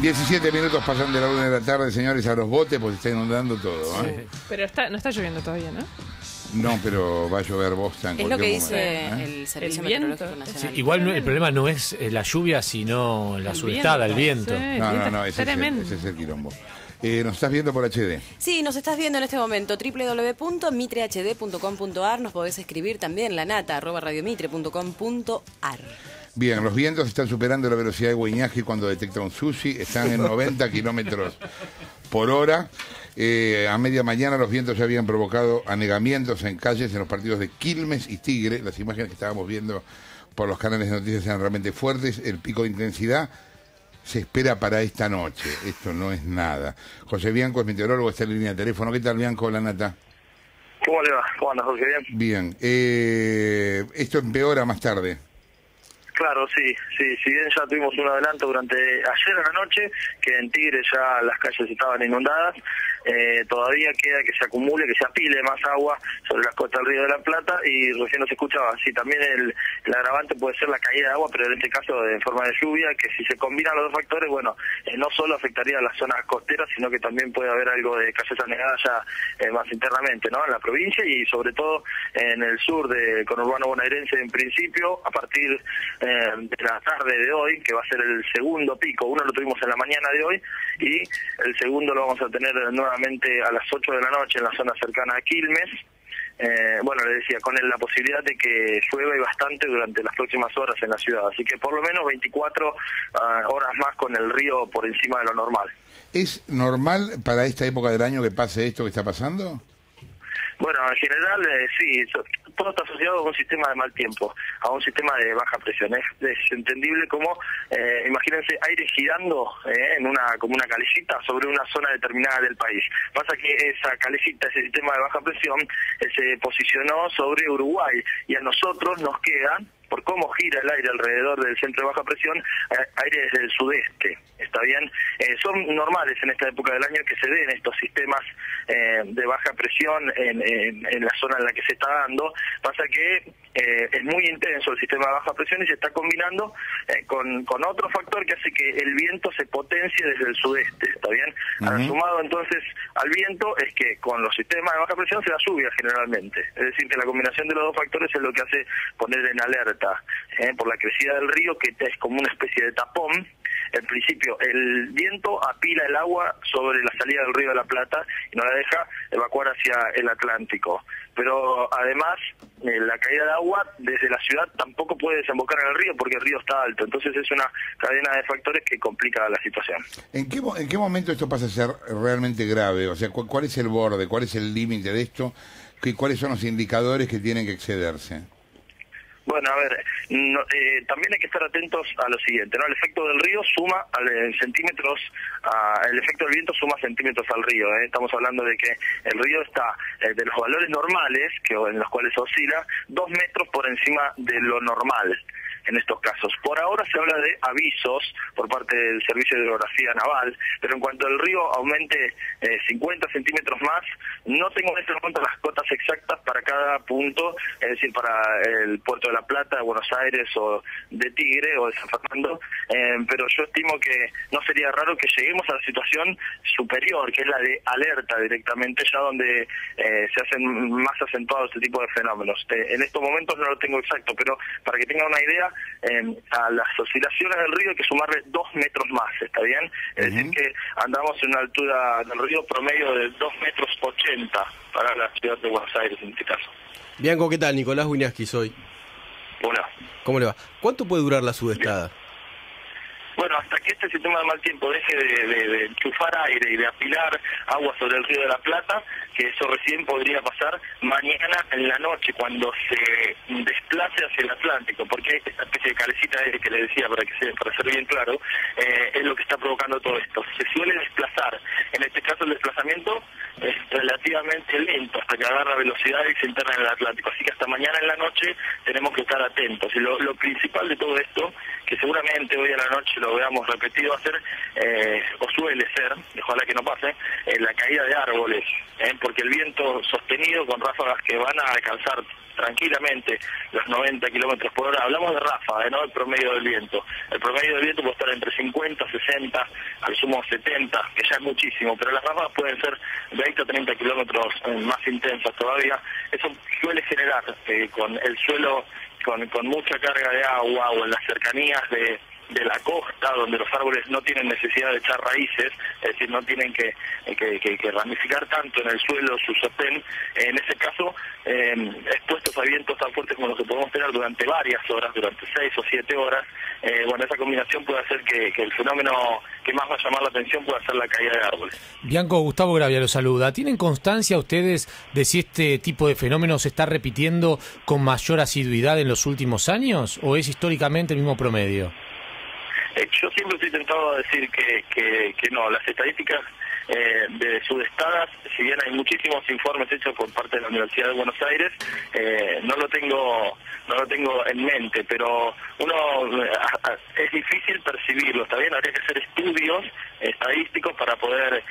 17 minutos pasan de la 1 de la tarde, señores, a los botes, pues está inundando todo. ¿Eh? Sí. Pero no está lloviendo todavía, ¿no? No, pero va a llover bosta en es lo que cualquier dice momento, el Servicio El viento. Meteorológico Nacional. Sí, igual el problema no es la lluvia, sino la sudestada, el viento. Sí, No, ese es el quilombo. ¿Nos estás viendo por HD? Sí, nos estás viendo en este momento, www.mitrehd.com.ar. Nos podés escribir también, lanata@radiomitre.com.ar. Bien, los vientos están superando la velocidad de Guiñaji cuando detecta un sushi, están en 90 kilómetros por hora. A media mañana los vientos ya habían provocado anegamientos en calles en los partidos de Quilmes y Tigre. Las imágenes que estábamos viendo por los canales de noticias eran realmente fuertes. El pico de intensidad se espera para esta noche. Esto no es nada. José Bianco es meteorólogo, está en línea de teléfono. ¿Qué tal, Bianco? La Nata. ¿Cómo le va? ¿Cómo andas, José? Bien. Esto empeora más tarde. Claro, sí. Si bien ya tuvimos un adelanto durante ayer a la noche, que en Tigre ya las calles estaban inundadas, todavía queda que se acumule, que se apile más agua sobre las costas del Río de la Plata, y recién nos escuchaba. Sí, también el agravante puede ser la caída de agua, pero en este caso en forma de lluvia, que si se combinan los dos factores, bueno, no solo afectaría a las zonas costeras, sino que también puede haber algo de calles anegadas ya más internamente, ¿no? En la provincia y sobre todo en el sur del conurbano bonaerense en principio, a partir de la tarde de hoy, que va a ser el segundo pico. Uno lo tuvimos en la mañana de hoy y el segundo lo vamos a tener nuevamente a las 8 de la noche en la zona cercana a Quilmes. Bueno, le decía, con la posibilidad de que llueva y bastante durante las próximas horas en la ciudad. Así que por lo menos 24 horas más con el río por encima de lo normal. ¿Es normal para esta época del año que pase esto que está pasando? Bueno, en general sí, todo está asociado a un sistema de mal tiempo, a un sistema de baja presión. Es entendible como, imagínense, aire girando como una calecita sobre una zona determinada del país. Pasa que esa calecita, ese sistema de baja presión, se posicionó sobre Uruguay y a nosotros nos quedan, por cómo gira el aire alrededor del centro de baja presión, aire desde el sudeste. ¿Está bien? Son normales en esta época del año que se den estos sistemas de baja presión en la zona en la que se está dando. Pasa que es muy intenso el sistema de baja presión y se está combinando con otro factor que hace que el viento se potencie desde el sudeste. ¿Está bien? Sumado entonces al viento es que con los sistemas de baja presión se da lluvia generalmente. Es decir, que la combinación de los dos factores es lo que hace poner en alerta por la crecida del río, que es como una especie de tapón. En principio, el viento apila el agua sobre la salida del Río de la Plata y no la deja evacuar hacia el Atlántico. Pero además, la caída de agua desde la ciudad tampoco puede desembocar en el río porque el río está alto. Entonces es una cadena de factores que complica la situación. ¿En qué momento esto pasa a ser realmente grave? O sea, ¿cuál es el borde? ¿Cuál es el límite de esto? ¿Cuáles son los indicadores que tienen que excederse? Bueno, a ver, también hay que estar atentos a lo siguiente, ¿no? El efecto del río suma centímetros, el efecto del viento suma centímetros al río, ¿eh? Estamos hablando de que el río está de los valores normales, en los cuales oscila, 2 metros por encima de lo normal. En estos casos. Por ahora se habla de avisos por parte del Servicio de Hidrografía Naval, pero en cuanto el río aumente 50 centímetros más, no tengo en este momento las cotas exactas para cada punto, es decir, para el Puerto de la Plata, de Buenos Aires o de Tigre o de San Fernando, pero yo estimo que no sería raro que lleguemos a la situación superior, que es la de alerta directamente, ya donde se hacen más acentuados este tipo de fenómenos. En estos momentos no lo tengo exacto, pero para que tengan una idea, a las oscilaciones del río hay que sumarle 2 metros más, ¿está bien? Es decir que andamos en una altura del río promedio de 2,80 metros para la ciudad de Buenos Aires en este caso. Bianco, ¿qué tal? Nicolás Wiñaski soy. Hola. ¿Cómo le va? ¿Cuánto puede durar la sudestada? Bueno, hasta que este sistema de mal tiempo deje de enchufar aire y de apilar agua sobre el Río de la Plata, que eso recién podría pasar mañana en la noche, cuando se desplace hacia el Atlántico, porque esta especie de calecita que le decía, para ser bien claro, es lo que está provocando todo esto. Se suele desplazar. En este caso el desplazamiento es relativamente lento, hasta que agarra velocidad y se interna en el Atlántico. Así que hasta mañana en la noche tenemos que estar atentos. Y lo principal de todo esto, que seguramente hoy a la noche lo veamos repetido, va a ser, o suele ser, ojalá que no pase, la caída de árboles, porque el viento sostenido con ráfagas que van a alcanzar tranquilamente los 90 kilómetros por hora. Hablamos de ráfaga, no el promedio del viento. El promedio del viento puede estar entre 50, 60, al sumo 70, que ya es muchísimo, pero las ráfagas pueden ser 20 o 30 kilómetros más intensas todavía. Eso suele generar con el suelo con mucha carga de agua o en las cercanías de la costa, donde los árboles no tienen necesidad de echar raíces, es decir, no tienen que ramificar tanto en el suelo su sostén, en ese caso, expuestos a vientos tan fuertes como los que podemos tener durante varias horas, durante 6 o 7 horas, bueno, esa combinación puede hacer que el fenómeno que más va a llamar la atención pueda ser la caída de árboles. Bianco, Gustavo Gravia lo saluda. ¿Tienen constancia ustedes de si este tipo de fenómeno se está repitiendo con mayor asiduidad en los últimos años o es históricamente el mismo promedio? Yo siempre estoy tentado a decir que no. Las estadísticas de sudestadas, si bien hay muchísimos informes hechos por parte de la Universidad de Buenos Aires, no lo tengo en mente, pero es difícil percibirlo. Está bien, habría que hacer estudios estadísticos para poder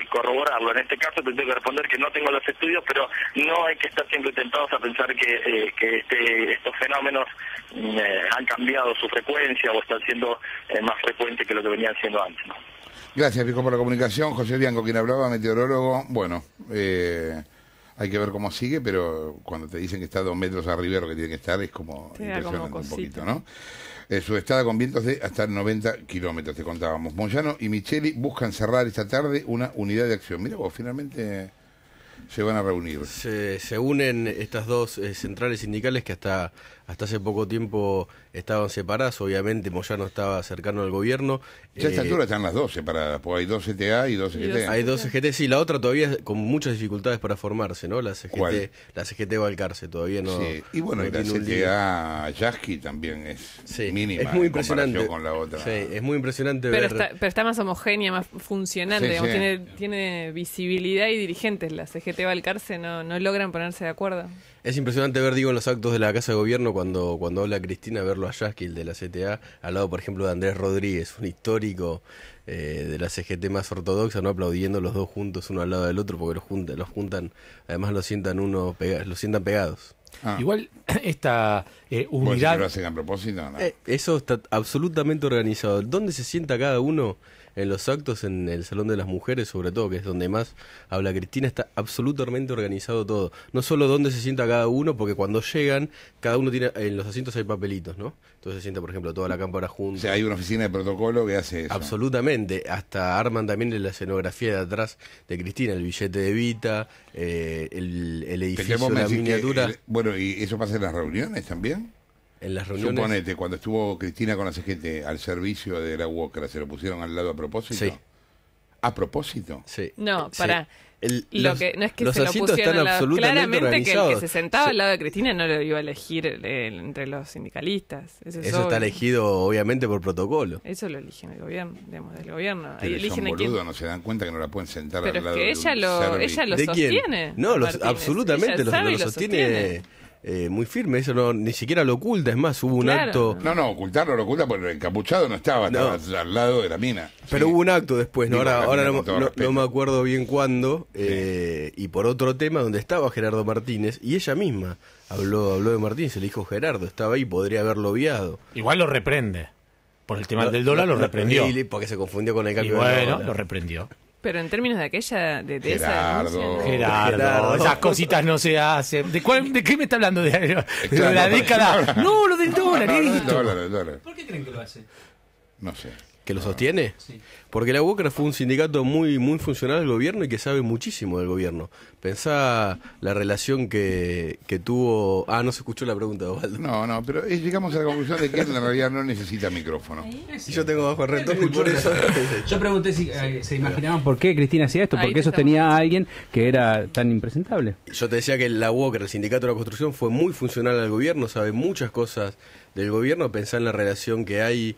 corroborarlo. En este caso te tengo que responder que no tengo los estudios, pero no hay que estar siempre tentados a pensar que estos fenómenos han cambiado su frecuencia o están siendo más frecuentes que lo que venían siendo antes, ¿no? Gracias, Pico, por la comunicación. José Bianco, quien hablaba, meteorólogo. Bueno, hay que ver cómo sigue, pero cuando te dicen que está 2 metros arriba de lo que tiene que estar, es como impresionante como un poquito, ¿no? Su estada con vientos de hasta 90 kilómetros, te contábamos. Moyano y Micheli buscan cerrar esta tarde una unidad de acción. Mira vos, finalmente se van a reunir. Se unen estas dos centrales sindicales que hasta hace poco tiempo estaban separadas. Obviamente Moyano estaba cercano al gobierno. Ya a esta altura están las dos separadas, porque hay 2 CTA y 2 CGT. Hay 2 CGT, sí, la otra todavía con muchas dificultades para formarse, ¿no? La CGT Balcarce todavía no. Sí, y bueno, no y la CTA Yasky también es mínima, es muy impresionante con la otra. Sí, es muy impresionante pero ver. Pero está más homogénea, más funcionante, Sí, digamos, sí. tiene visibilidad y dirigentes. La CGT Balcarce no logran ponerse de acuerdo. Es impresionante ver, digo, en los actos de la Casa de Gobierno cuando habla Cristina, verlo a Yasky, el de la CTA, al lado, por ejemplo, de Andrés Rodríguez, un histórico de la CGT más ortodoxa, no aplaudiendo los dos juntos uno al lado del otro, porque los juntan, además los sientan pegados. Igual esta unidad... ¿Lo hacen a propósito? No. Eso está absolutamente organizado. ¿Dónde se sienta cada uno en los actos? En el Salón de las Mujeres, sobre todo, que es donde más habla Cristina, está absolutamente organizado todo. No solo dónde se sienta cada uno, porque cuando llegan, cada uno tiene, en los asientos hay papelitos, ¿no? Entonces se sienta, por ejemplo, toda la cámara junta. O sea, hay una oficina de protocolo que hace eso. Absolutamente. Hasta arman también la escenografía de atrás de Cristina, el billete de Evita, el edificio, la miniatura. Bueno, ¿y eso pasa en las reuniones también? En las reuniones. Suponete, cuando estuvo Cristina con la CGT al servicio de la UOCRA, ¿se lo pusieron al lado a propósito? Sí. ¿A propósito? Sí. No, Sí. pará. No es que los se lo asientos pusieron están al lado. absolutamente Claramente que el que organizados. se sentaba Sí. al lado de Cristina no lo iba a elegir entre los sindicalistas. Eso Eso está elegido, obviamente, por protocolo. Eso lo eligen el gobierno, digamos, del gobierno. Ahí Pero eligen son a quién. boludos, no se dan cuenta que no la pueden sentar Pero al lado es que de ella un lo ¿De quién? sostiene. No, Martínez. absolutamente Ella lo sabe y sostiene muy firme. Eso no, ni siquiera lo oculta. Es más, hubo un Claro. acto. No, ocultarlo lo oculta porque el encapuchado no estaba al lado de la mina. Pero Sí. hubo un acto después, ¿no? Digo, Ahora con todo respeto. no me acuerdo bien cuándo, y por otro tema donde estaba Gerardo Martínez, y ella misma habló de Martínez, le dijo Gerardo, estaba ahí, podría haberlo obviado. Igual lo reprende. Por el tema del dólar lo reprendió. Porque se confundió con el Y cambio bueno, del dólar. lo reprendió. Pero en términos de aquella, de esa Gerardo. denuncia, ¿no? Gerardo, esas cositas no se hacen. ¿De qué me está hablando? ¿De la Claro, década? No, lo del dólar, No, el esto. dólar. ¿Por qué creen que lo hace? No sé. ¿Que lo sostiene? Porque la UOCRA fue un sindicato muy funcional del gobierno y que sabe muchísimo del gobierno. Pensá la relación que tuvo... no se escuchó la pregunta de Osvaldo. No, pero llegamos a la conclusión de que él en realidad no necesita micrófono. Y yo tengo bajo el retorno y por eso... Yo pregunté si se imaginaban por qué Cristina hacía esto, Ahí por qué te sostenía estamos- a alguien que era tan impresentable. Yo te decía que la UOCRA, el sindicato de la construcción, fue muy funcional al gobierno, sabe muchas cosas del gobierno. Pensá en la relación que hay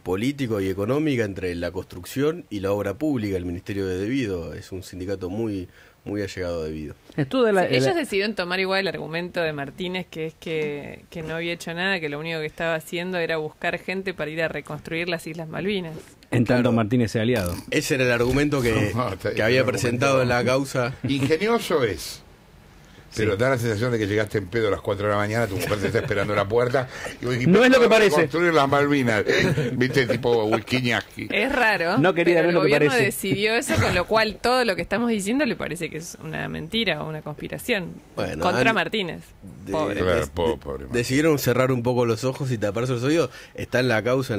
político y económica entre la construcción y la obra pública. El Ministerio de Debido es un sindicato muy allegado a Debido. Estuvo de Ellos decidieron tomar igual el argumento de Martínez, que es que no había hecho nada, que lo único que estaba haciendo era buscar gente para ir a reconstruir las Islas Malvinas. en tanto Claro. Martínez sea aliado. Ese era el argumento que No, está bien, había el presentado en la argumento. causa. Ingenioso es. Pero da la sensación de que llegaste en pedo a las 4 de la mañana, tu mujer te está esperando en la puerta. Y vos dijiste, No es lo que parece. Construir las Malvinas. Viste, tipo Wikiniaski. Es raro, No, querida, pero no el es lo que gobierno parece. decidió eso, con lo cual todo lo que estamos diciendo le parece que es una mentira o una conspiración Bueno, contra Martínez. Pobre. Claro, pobre. Decidieron cerrar un poco los ojos y taparse los oídos. Está en la causa de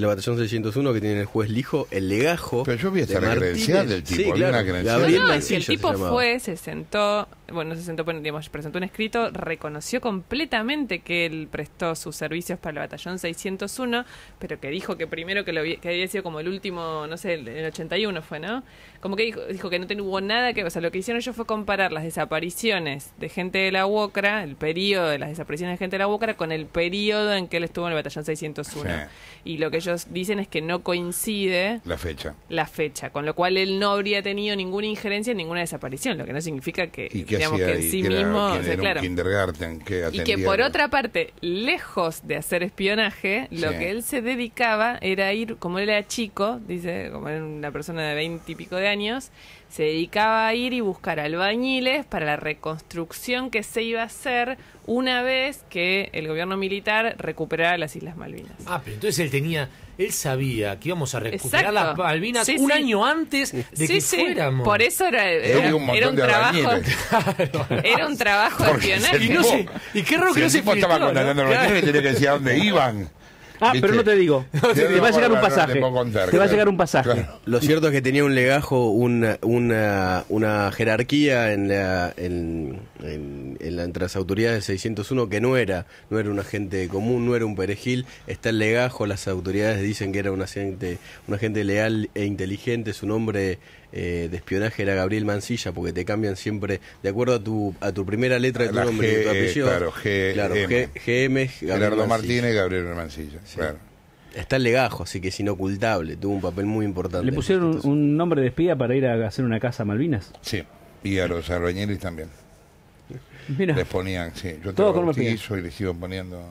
la batallón 601 que tiene el juez Lijo, el legajo. Pero yo vi esa de credencial del tipo, Sí, había claro. una credencial. Gabriel No, es que Mancilla el se tipo llamaba. fue, se sentó, bueno, no se sentó, digamos, presentó un escrito, reconoció completamente que él prestó sus servicios para el batallón 601, pero que dijo que primero que había sido como el último, no sé, el 81 fue, ¿no? Como que dijo que no hubo nada que, o sea, lo que hicieron ellos fue comparar las desapariciones de gente de la UOCRA, el periodo de las desapariciones de gente de la UOCRA, con el periodo en que él estuvo en el batallón 601. Sí. Y lo que ellos dicen es que no coincide La fecha. la fecha, con lo cual él no habría tenido ninguna injerencia en ninguna desaparición, lo que no significa que, ¿Y qué digamos, hacía que en ahí? sí ¿Que era- mismo, quién o sea, era claro. un kindergarten que Y atendía que por los- otra parte, lejos de hacer espionaje, lo Sí. que él se dedicaba era ir, como él era chico, dice, como era una persona de 20 y pico de años, se dedicaba a ir y buscar albañiles para la reconstrucción que se iba a hacer una vez que el gobierno militar recuperara las Islas Malvinas. Ah, pero entonces él sabía que íbamos a recuperar Exacto. las Malvinas Sí, un sí. año antes de que fuéramos. Por eso era Había un montón un de trabajo, albañiles. era un trabajo de Porque espionaje. Y no sé, y qué raro Si que no el se tipo estaba filtró, ¿no? contratando a los albañiles, tenía que decir a dónde iban. Ah, ¿Viste? pero no te digo. Yo Te no va a llegar un puedo- no pasaje. te puedo contar, Te va a claro. llegar un pasaje. Claro. Lo cierto es que tenía un legajo, una jerarquía entre las autoridades del 601 que no era un agente común, no era un perejil. Está el legajo, las autoridades dicen que era un agente leal e inteligente. Su nombre de espionaje era Gabriel Mancilla, porque te cambian siempre de acuerdo a tu primera letra de tu La nombre y G, tu apellido. claro, GM. GM, Gerardo Mancilla. Martínez y Gabriel Mancilla. Claro. Está el legajo, así que es inocultable, tuvo un papel muy importante. ¿Le en pusieron esto. un nombre de espía para ir a hacer una casa a Malvinas? Sí. Y a los albañiles también. Mira, Les ponían, sí. Yo te Todo lo con bautizo y les iban poniendo.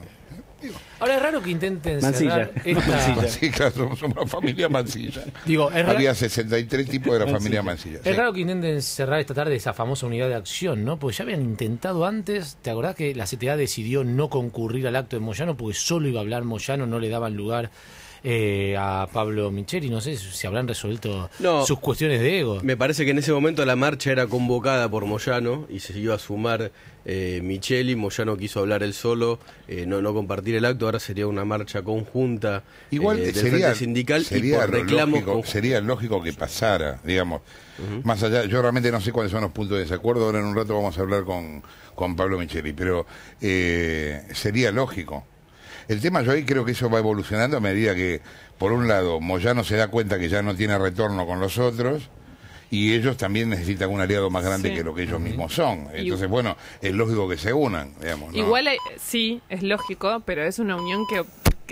Ahora es raro que intenten Mancilla. cerrar esta... Mancilla. Sí, claro, somos una familia Mancilla. Digo, es raro... Había 63 tipos de la familia Mancilla. Es sí. raro que intenten cerrar esta tarde esa famosa unidad de acción, ¿no? Porque ya habían intentado antes. ¿Te acordás que la CTA decidió no concurrir al acto de Moyano porque solo iba a hablar Moyano, no le daban lugar a Pablo Micheli? No sé si habrán resuelto No. sus cuestiones de ego. Me parece que en ese momento la marcha era convocada por Moyano y se iba a sumar Micheli. Moyano quiso hablar él solo, no compartir el acto. Ahora sería una marcha conjunta Igual del sería, Frente Sindical y sería por lo reclamos. lógico, sería lógico que pasara, digamos. Más allá, yo realmente no sé cuáles son los puntos de desacuerdo. Ahora en un rato vamos a hablar con Pablo Micheli, pero sería lógico. El tema, yo ahí creo que eso va evolucionando a medida que, por un lado, Moyano se da cuenta que ya no tiene retorno con los otros y ellos también necesitan un aliado más grande Sí. que lo que ellos mismos son. Entonces, bueno, es lógico que se unan, digamos. ¿no? Igual sí, es lógico, pero es una unión que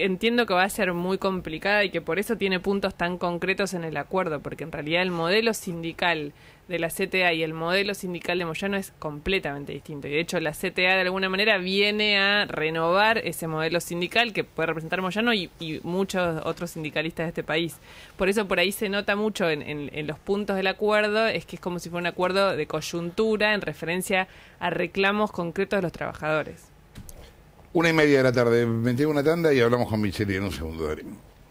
entiendo que va a ser muy complicada y que por eso tiene puntos tan concretos en el acuerdo, porque en realidad el modelo sindical de la CTA y el modelo sindical de Moyano es completamente distinto. Y de hecho la CTA de alguna manera viene a renovar ese modelo sindical que puede representar Moyano y muchos otros sindicalistas de este país. Por eso por ahí se nota mucho en los puntos del acuerdo, es que es como si fuera un acuerdo de coyuntura en referencia a reclamos concretos de los trabajadores. 1:30 de la tarde, metí una tanda y hablamos con Micheli en un segundo. Dale.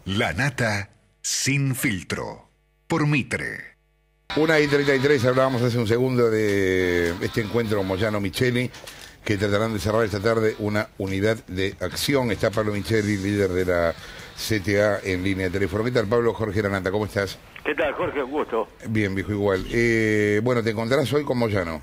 La nata sin filtro. Por Mitre. 1:33, hablábamos hace un segundo de este encuentro Moyano-Micheli, que tratarán de cerrar esta tarde una unidad de acción. Está Pablo Micheli, líder de la CTA, en línea de teléfono. ¿Qué tal, Pablo? Jorge Aranata, ¿cómo estás? ¿Qué tal, Jorge? Un gusto. Bien, viejo, igual. Bueno, te encontrarás hoy con Moyano.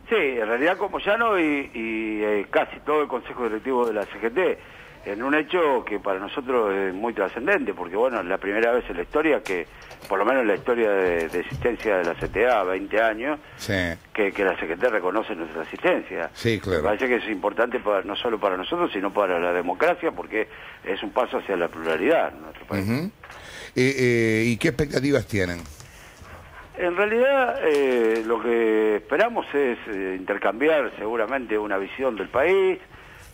Sí, en realidad con Moyano y casi todo el Consejo Directivo de la CGT, en un hecho que para nosotros es muy trascendente, porque bueno, es la primera vez en la historia que, por lo menos en la historia de existencia de la CTA, 20 años, Sí. que la CGT reconoce nuestra asistencia. Sí, claro. Me parece que es importante no solo para nosotros, sino para la democracia, porque es un paso hacia la pluralidad en nuestro país. Ujú. ¿Y qué expectativas tienen? En realidad, lo que esperamos es intercambiar seguramente una visión del país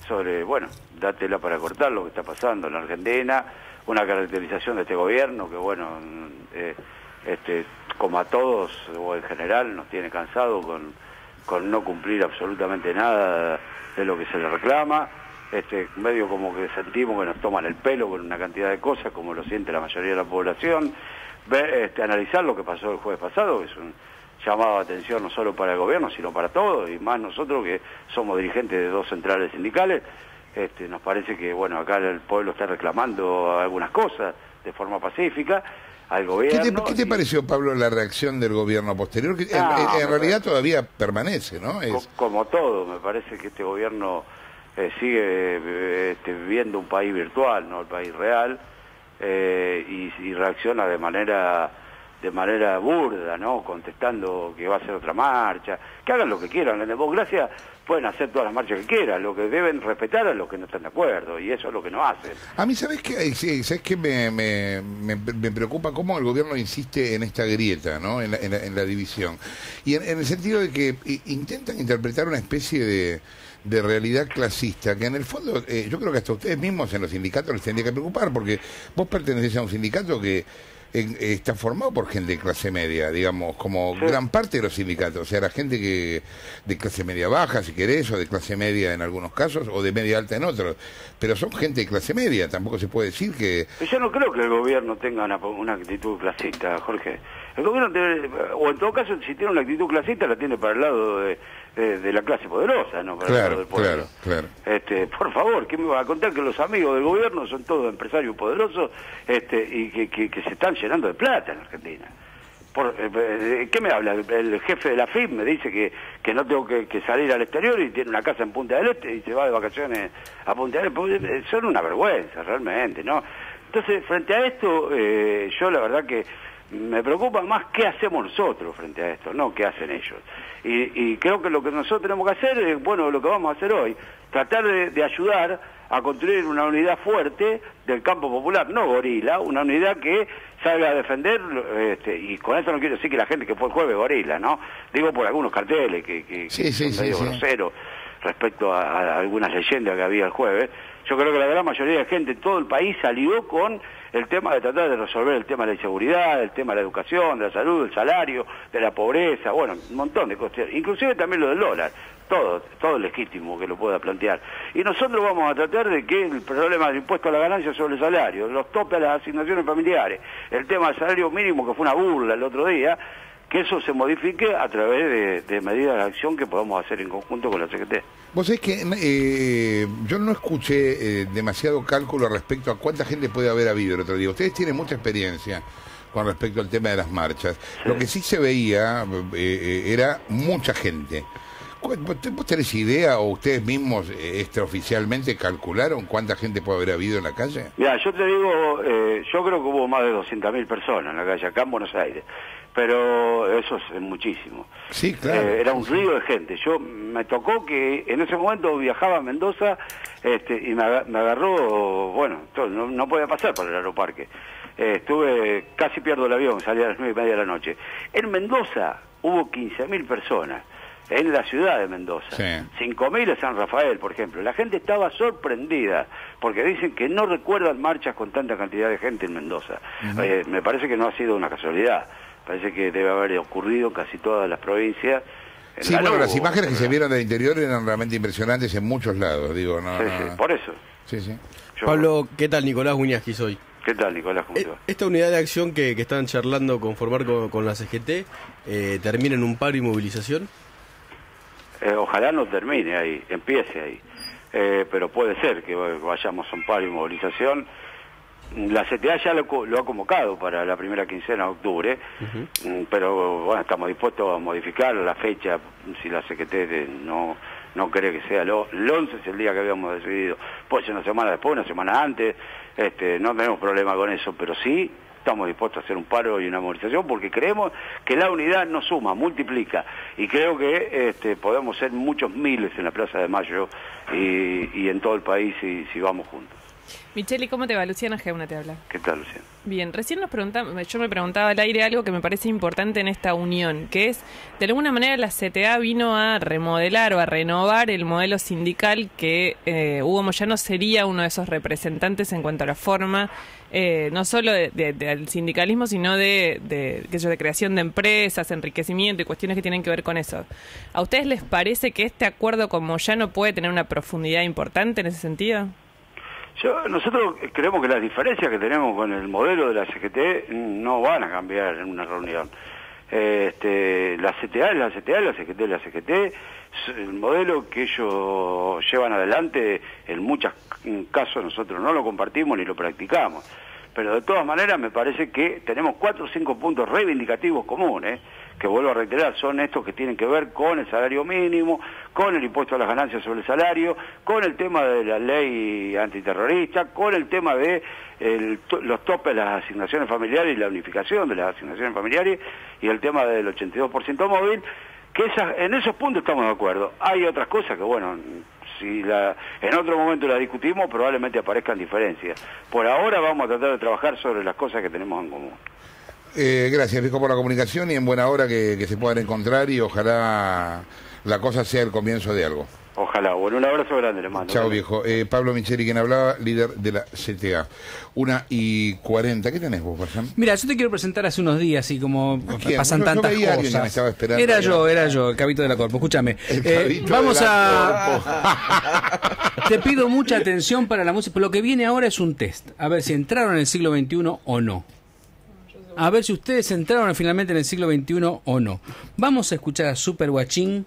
sobre, bueno, dátela para cortar lo que está pasando en la Argentina, una caracterización de este gobierno que, bueno, como a todos o en general nos tiene cansado con no cumplir absolutamente nada de lo que se le reclama. Medio como que sentimos que nos toman el pelo con una cantidad de cosas, como lo siente la mayoría de la población. Analizar lo que pasó el jueves pasado, que es un llamado de atención no solo para el gobierno, sino para todos, y más nosotros que somos dirigentes de 2 centrales sindicales. Nos parece que, bueno, acá el pueblo está reclamando algunas cosas de forma pacífica al gobierno. ¿Qué te pareció, Pablo, la reacción del gobierno posterior? Que en realidad todavía permanece, ¿no? Como todo, me parece que este gobierno sigue viviendo un país virtual, no el país real, y reacciona de manera burda, ¿no? Contestando que va a ser otra marcha, que hagan lo que quieran. En democracia pueden hacer todas las marchas que quieran, lo que deben respetar a los que no están de acuerdo, y eso es lo que no hacen. A mí, ¿sabes qué me preocupa? Cómo el gobierno insiste en esta grieta, ¿no? En la división. Y en el sentido de que intentan interpretar una especie de realidad clasista, que en el fondo yo creo que hasta ustedes mismos en los sindicatos les tendría que preocupar, porque vos pertenecés a un sindicato que está formado por gente de clase media, digamos, como gran parte de los sindicatos, o sea, la gente que de clase media baja, si querés, o de clase media en algunos casos, o de media alta en otros, pero son gente de clase media, tampoco se puede decir que... Yo no creo que el gobierno tenga una actitud clasista, Jorge. El gobierno debe, o en todo caso, si tiene una actitud clasista, la tiene para el lado de la clase poderosa, no para el lado del pueblo. Claro. Por favor, ¿qué me va a contar? Que los amigos del gobierno son todos empresarios poderosos y que se están llenando de plata en Argentina. ¿Qué me habla? El jefe de la FIP me dice que no tengo que salir al exterior y tiene una casa en Punta del Este y se va de vacaciones a Punta del Este. Son una vergüenza, realmente, ¿no? Entonces, frente a esto, yo la verdad que me preocupa más qué hacemos nosotros frente a esto, no qué hacen ellos. Y creo que lo que nosotros tenemos que hacer es, bueno, lo que vamos a hacer hoy, tratar de ayudar a construir una unidad fuerte del campo popular, no gorila, una unidad que salga a defender, y con eso no quiero decir que la gente que fue el jueves gorila, ¿no? Digo por algunos carteles que son medio groseros respecto a algunas leyendas que había el jueves. Yo creo que la gran mayoría de gente en todo el país salió con el tema de tratar de resolver el tema de la inseguridad, el tema de la educación, de la salud, del salario, de la pobreza, bueno, un montón de cosas, inclusive también lo del dólar, todo legítimo que lo pueda plantear. Y nosotros vamos a tratar de que el problema del impuesto a la ganancia sobre el salario, los topes a las asignaciones familiares, el tema del salario mínimo, que fue una burla el otro día, que eso se modifique a través de medidas de acción que podamos hacer en conjunto con la CGT. Vos sabés que yo no escuché demasiado cálculo respecto a cuánta gente puede haber habido el otro día. Ustedes tienen mucha experiencia con respecto al tema de las marchas. Sí. Lo que sí se veía era mucha gente. ¿Vos tenés idea o ustedes mismos extraoficialmente calcularon cuánta gente puede haber habido en la calle? Mira, yo te digo, yo creo que hubo más de 200.000 personas en la calle, acá en Buenos Aires. Pero eso es muchísimo. Sí, claro. Era un río de gente. Me tocó que en ese momento viajaba a Mendoza y me agarró, bueno, no podía pasar por el aeroparque. Casi pierdo el avión, salía a las 9:30 de la noche. En Mendoza hubo 15.000 personas. En la ciudad de Mendoza. Sí. 5.000 en San Rafael, por ejemplo. La gente estaba sorprendida, porque dicen que no recuerdan marchas con tanta cantidad de gente en Mendoza. Me parece que no ha sido una casualidad. Parece que debe haber ocurrido en casi todas las provincias. Sí, bueno, las imágenes que se vieron del interior eran realmente impresionantes en muchos lados, digo, no. Sí, por eso. Sí. Pablo, ¿qué tal? Nicolás Wiñaski soy. ¿Qué tal, Nicolás? ¿Cómo te va? Esta unidad de acción que están charlando conformar con la CGT, ¿termina en un paro y movilización? Ojalá no termine ahí, empiece ahí. Pero puede ser que vayamos a un paro y movilización. La CTA ya lo ha convocado para la primera quincena de octubre, pero bueno, estamos dispuestos a modificar la fecha si la CGT no cree que sea el 11, es el día que habíamos decidido. Puede ser una semana después, una semana antes, no tenemos problema con eso, pero sí estamos dispuestos a hacer un paro y una movilización porque creemos que la unidad no suma, multiplica, y creo que podemos ser muchos miles en la Plaza de Mayo y en todo el país si vamos juntos. Micheli, ¿cómo te va? Luciana Geuna te habla. ¿Qué tal, Luciana? Bien, recién yo me preguntaba al aire algo que me parece importante en esta unión, que es, de alguna manera la CTA vino a remodelar o a renovar el modelo sindical que Hugo Moyano sería uno de esos representantes en cuanto a la forma, no solo del sindicalismo, sino de creación de empresas, enriquecimiento y cuestiones que tienen que ver con eso. ¿A ustedes les parece que este acuerdo con Moyano puede tener una profundidad importante en ese sentido? Nosotros creemos que las diferencias que tenemos con el modelo de la CGT no van a cambiar en una reunión. La CTA es la CTA, la CGT es la CGT. El modelo que ellos llevan adelante, en muchos casos nosotros no lo compartimos ni lo practicamos. Pero de todas maneras me parece que tenemos 4 o 5 puntos reivindicativos comunes, que vuelvo a reiterar, son estos que tienen que ver con el salario mínimo, con el impuesto a las ganancias sobre el salario, con el tema de la ley antiterrorista, con el tema de los topes de las asignaciones familiares y la unificación de las asignaciones familiares, y el tema del 82% móvil, que en esos puntos estamos de acuerdo. Hay otras cosas que, bueno, si en otro momento la discutimos, probablemente aparezcan diferencias. Por ahora vamos a tratar de trabajar sobre las cosas que tenemos en común. Gracias, viejo, por la comunicación y en buena hora que se puedan encontrar y ojalá la cosa sea el comienzo de algo. Ojalá. Bueno, un abrazo grande, le mando. Chao, viejo. Pablo Micheli, quien hablaba, líder de la CTA. 1:40. ¿Qué tenés vos, Barzán? Mira, yo te quiero presentar hace unos días, y como pasan No, tantas veía a alguien que me cosas. estaba esperando. Era yo, el Cabito de la Corpo. Escúchame. Vamos Te pido mucha atención para la música. Lo que viene ahora es un test. A ver si entraron en el siglo XXI o no. A ver si ustedes entraron finalmente en el siglo XXI o no. Vamos a escuchar a Super Guachín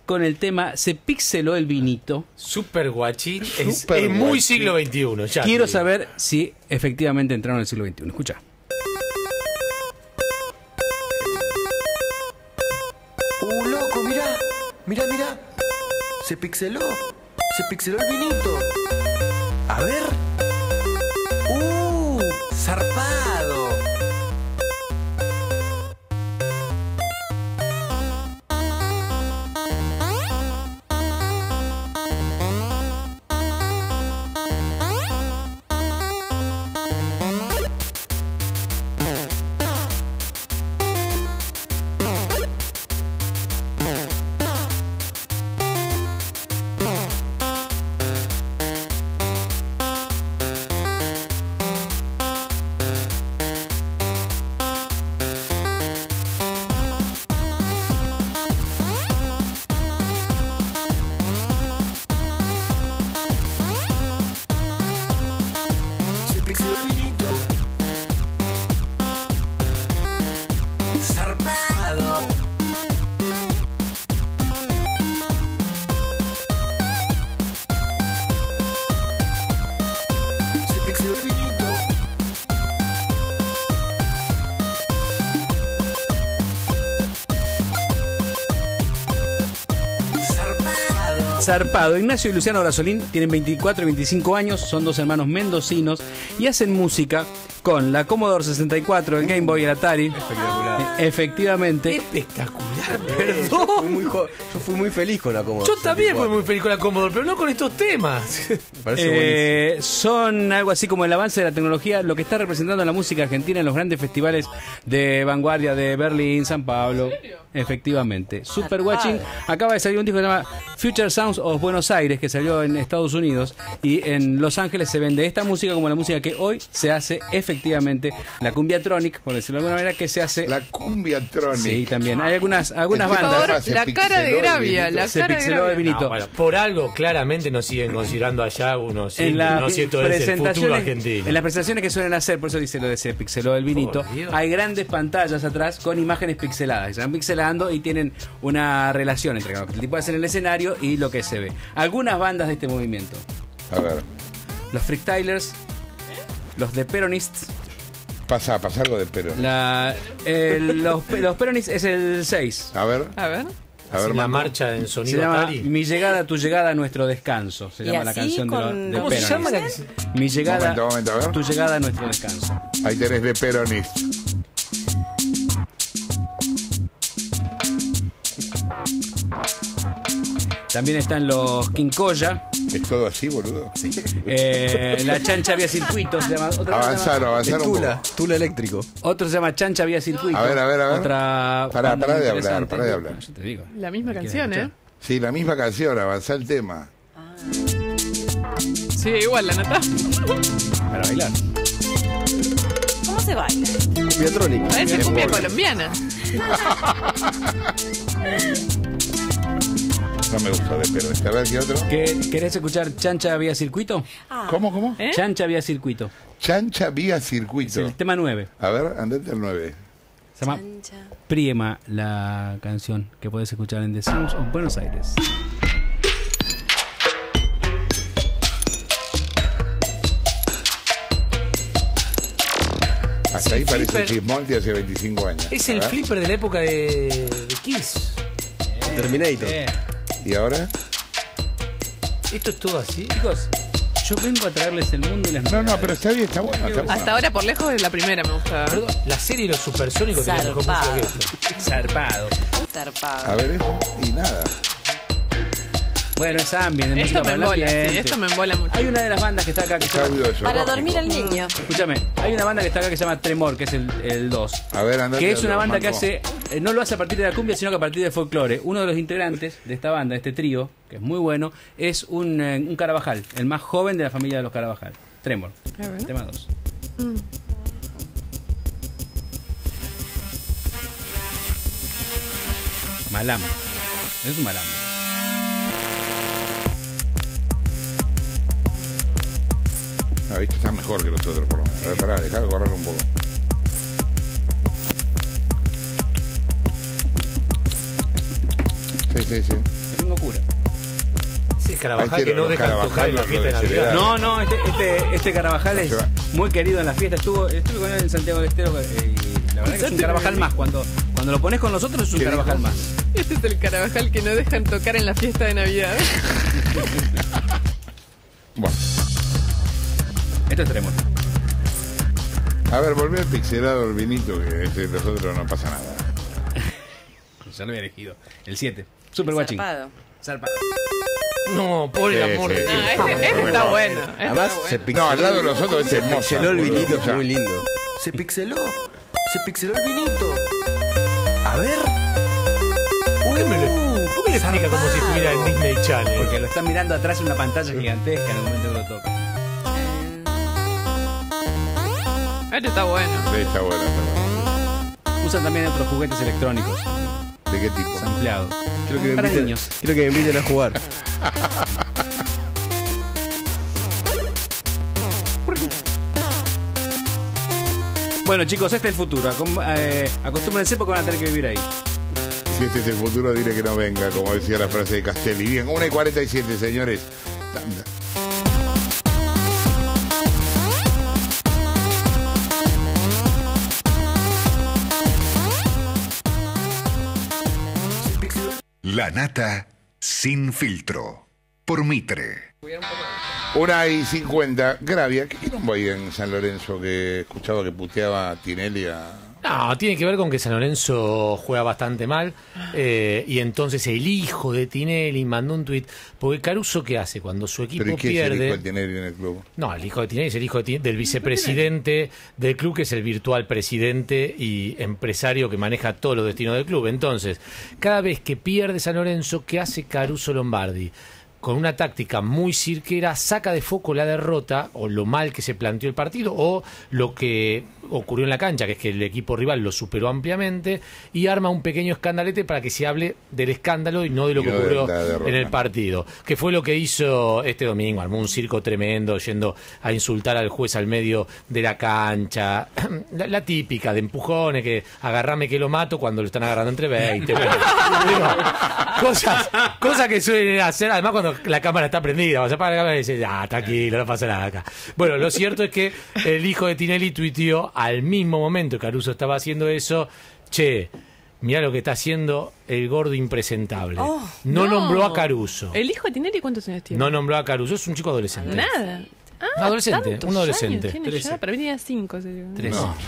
con el tema Se pixeló el vinito. Super Guachín es muy siglo XXI. Ya Quiero saber si efectivamente entraron en el siglo XXI. Escucha. Loco, mirá. Se pixeló el vinito. A ver. Zarpado. Zarpado. Ignacio y Luciano Brasolín tienen 24 y 25 años, son dos hermanos mendocinos y hacen música con la Commodore 64, el Game Boy, el Atari. Espectacular. Efectivamente. Espectacular, perdón. Yo fui muy feliz con la Commodore. Yo también fui muy feliz con la Commodore, pero no con estos temas. Parece son algo así como el avance de la tecnología, lo que está representando la música argentina en los grandes festivales de vanguardia de Berlín, San Pablo. Efectivamente. Super Watching acaba de salir un disco que se llama Future Sounds of Buenos Aires, que salió en Estados Unidos, y en Los Ángeles se vende esta música como la música que hoy se hace efectivamente, la cumbiatronic, por decirlo de alguna manera, que se hace... La cumbiatronic. Sí, también. Hay algunas bandas. Por favor, la cara de Gravia, la Se cara de pixeló el Gravia. vinito. No, bueno, por algo claramente nos siguen considerando allá unos En las no siento es el futuro argentino. En las presentaciones que suelen hacer, por eso dice lo de se pixeló el vinito, Por Dios. hay grandes pantallas atrás con imágenes pixeladas. Se van pixelando y tienen una relación entre lo que el tipo hace en el escenario y lo que se ve. Algunas bandas de este movimiento: A ver, los Freestylers, los The Peronists. pasa algo de pero. Los Peronists es el 6. A ver, A ver. La Marco. marcha en Se sonido llama Atari. Mi llegada, tu llegada, nuestro descanso. Se ¿Y llama la así canción con- de ¿Cómo los se llama Peronists. Mi llegada, Momento, a ver. tu llegada, nuestro descanso. Ahí tenés de peronist. También están los Quincoya. ¿Es todo así, boludo? Sí. La chancha vía circuito se llama. Avanzar un poco. Tula eléctrico. Otro se llama chancha vía circuito. A ver. Otra Pará banda de interesante. hablar. Yo te digo. La misma canción, ¿eh? Sí, la misma canción, avanzar el tema. Sí, igual la nota. Para bailar. ¿Cómo se baila? Piatrónica. Parece cumbia colombiana. No me gustó pero a ver qué otro. ¿Querés escuchar chancha vía circuito? ¿Cómo? ¿Eh? Chancha vía circuito. Chancha vía circuito. El tema 9. A ver, andate al 9. Se llama Priema la canción que podés escuchar en The Sounds of Buenos Aires. Hasta ahí parece Chismonti hace 25 años. Es el flipper de la época de Kiss. Terminator. ¿Y ahora? ¿Esto es todo así? Chicos, yo vengo a traerles el mundo y las No, pero está bien, está bueno. Hasta ahora, por lejos, es la primera me gusta. Perdón, la serie de los supersónicos tenía mejor música que esto. Zarpado. A ver eso. Y nada. Bueno, es ambient, es Esto música me para el embola, sí, ambiente. esto me embola mucho. Hay una de las bandas que está acá que se llama... Para dormir al niño. Escúchame, hay una banda que está acá que se llama Tremor, que es el 2. A ver, andate. Que es una banda que Marco. hace... no lo hace a partir de la cumbia, sino que a partir del folclore. Uno de los integrantes de esta banda, este trío, que es muy bueno, es un Carabajal, el más joven de la familia de los Carabajal. Tremor. Tema 2. Malam. Es un malam. No, esto está mejor que los otros, por lo menos. A ver, pará, dejá de correr un poco. Sí. Es una locura. Sí, es Carabajal que no deja tocar en la fiesta de Navidad. No, este Carabajal es muy querido en la fiesta. Estuve con él en Santiago del Estero y la verdad que es un Carabajal más. Cuando lo pones con nosotros es un Carabajal más. Este es el Carabajal que no dejan tocar en la fiesta de Navidad. Bueno. Esto es Tremor. A ver, volví al pixelado el vinito, que los otros no pasa nada. Ya lo había elegido. El 7. Super Watching. Zarpado. No, por el amor de Dios. Este está bueno. Además, se pixeló. No, al lado de los otros es hermoso. Se pixeló el vinito, es muy lindo. Se pixeló el vinito. A ver. ¿Por qué le explica como si estuviera en Disney Channel? Porque lo están mirando atrás en una pantalla gigantesca en el momento que lo toca. Este está bueno. Sí, está bueno. Usan también otros juguetes electrónicos. ¿De qué tipo? Ampliados. Quiero que me inviten a jugar. Bueno, chicos, este es el futuro. Acostúmbrense porque van a tener que vivir ahí. Si este es el futuro, diré que no venga, como decía la frase de Castelli. Bien, 1:47, señores. La nata sin filtro. Por Mitre. 1:50. Gravia, ¿qué quilombo hay en San Lorenzo que escuchaba que puteaba a Tinelli a... No, tiene que ver con que San Lorenzo juega bastante mal y entonces el hijo de Tinelli mandó un tuit. Porque Caruso, ¿qué hace cuando su equipo ¿Pero y qué pierde? es el hijo de Tinelli en el club? No, el hijo de Tinelli es el hijo de Tinelli, del vicepresidente del club, que es el virtual presidente y empresario que maneja todos los destinos del club. Entonces, cada vez que pierde San Lorenzo, ¿qué hace Caruso Lombardi? Con una táctica muy cirquera, saca de foco la derrota o lo mal que se planteó el partido o lo que ocurrió en la cancha, que es que el equipo rival lo superó ampliamente, y arma un pequeño escandalete para que se hable del escándalo y no de lo que ocurrió en el partido, que fue lo que hizo este domingo. Armó un circo tremendo yendo a insultar al juez al medio de la cancha, la típica de empujones, que agarrame que lo mato cuando lo están agarrando entre 20. Bueno, digo, cosas que suelen hacer, además cuando la cámara está prendida, vas a apagar la cámara y dices, tranquilo, no pasa nada acá. Bueno, lo cierto es que el hijo de Tinelli tuiteó al mismo momento que Caruso estaba haciendo eso: che, mirá lo que está haciendo el gordo impresentable. No nombró a Caruso. ¿El hijo de Tinelli cuántos años tiene? No nombró a Caruso, es un chico adolescente. Nada. Ah, adolescente, ¿tantos un adolescente. años tiene 13. ya? Para mí tenía 5.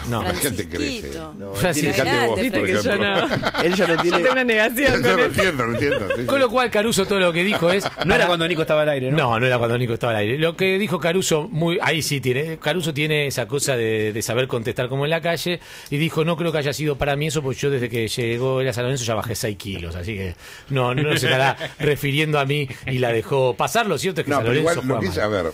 No, la gente crece. Francisquito. No, Fíjate vos, Viste por que yo ejemplo. no. él ya no Yo tiene... tengo una negación Yo con lo esto. entiendo. Sí, Con sí. lo cual Caruso todo lo que dijo es... No era cuando Nico estaba al aire, ¿no? No, no era cuando Nico estaba al aire. Lo que dijo Caruso, ahí sí tiene. Caruso tiene esa cosa de saber contestar como en la calle. Y dijo, no creo que haya sido para mí eso, porque yo desde que llegó él a San Lorenzo ya bajé 6 kilos. Así que no se estará refiriendo a mí y la dejó pasar. Lo cierto es que No, San pero Lorenzo igual, lo que juega es, mal. a ver,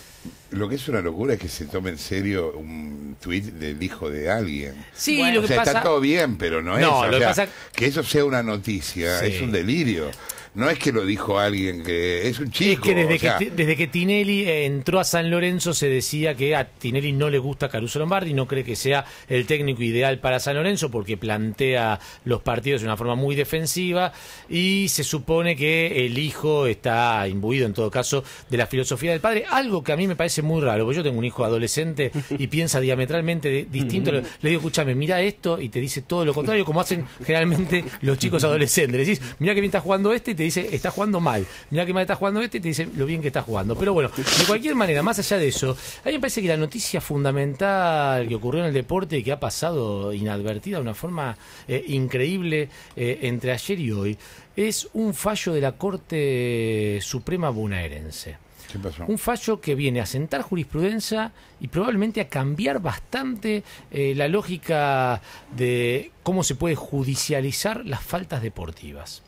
lo que es una locura es que se tome en serio un tuit del hijo de alguien. Sí, Bueno. lo O que sea, pasa... está todo bien, pero no es. No, O lo que sea, pasa- que eso sea una noticia Sí. es un delirio. No es que lo dijo alguien que es un chico. Es que desde, o sea, desde que Tinelli entró a San Lorenzo se decía que a Tinelli no le gusta Caruso Lombardi, no cree que sea el técnico ideal para San Lorenzo porque plantea los partidos de una forma muy defensiva y se supone que el hijo está imbuido en todo caso de la filosofía del padre, algo que a mí me parece muy raro, porque yo tengo un hijo adolescente y piensa diametralmente distinto. Le digo, escúchame, mira esto y te dice todo lo contrario, como hacen generalmente los chicos adolescentes. Le decís, mira que bien está jugando este y te dice, está jugando mal. Mira que mal está jugando este y te dice lo bien que está jugando. Pero bueno, de cualquier manera, más allá de eso, a mí me parece que la noticia fundamental que ocurrió en el deporte y que ha pasado inadvertida de una forma increíble entre ayer y hoy es un fallo de la Corte Suprema bonaerense. ¿qué pasó? Un fallo que viene a sentar jurisprudencia y probablemente a cambiar bastante la lógica de cómo se puede judicializar las faltas deportivas.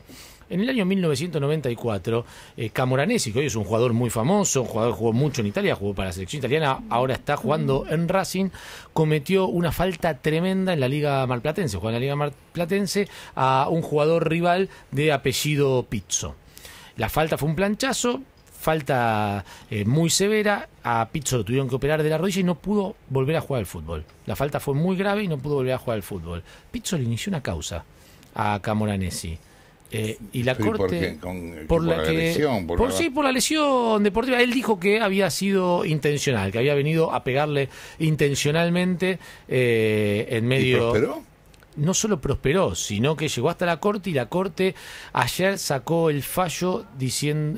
En el año 1994, Camoranesi, que hoy es un jugador muy famoso, un jugador que jugó mucho en Italia, jugó para la selección italiana, ahora está jugando en Racing, cometió una falta tremenda en la Liga Marplatense, jugó en la Liga Marplatense a un jugador rival de apellido Pizzo. La falta fue un planchazo, falta muy severa, a Pizzo lo tuvieron que operar de la rodilla y no pudo volver a jugar al fútbol. La falta fue muy grave y no pudo volver a jugar al fútbol. Pizzo le inició una causa a Camoranesi. Y la ¿Pero Corte por la lesión, por la lesión deportiva. Él dijo que había sido intencional, que había venido a pegarle intencionalmente en medio. ¿Y prosperó? No solo prosperó, sino que llegó hasta la Corte y la Corte ayer sacó el fallo diciendo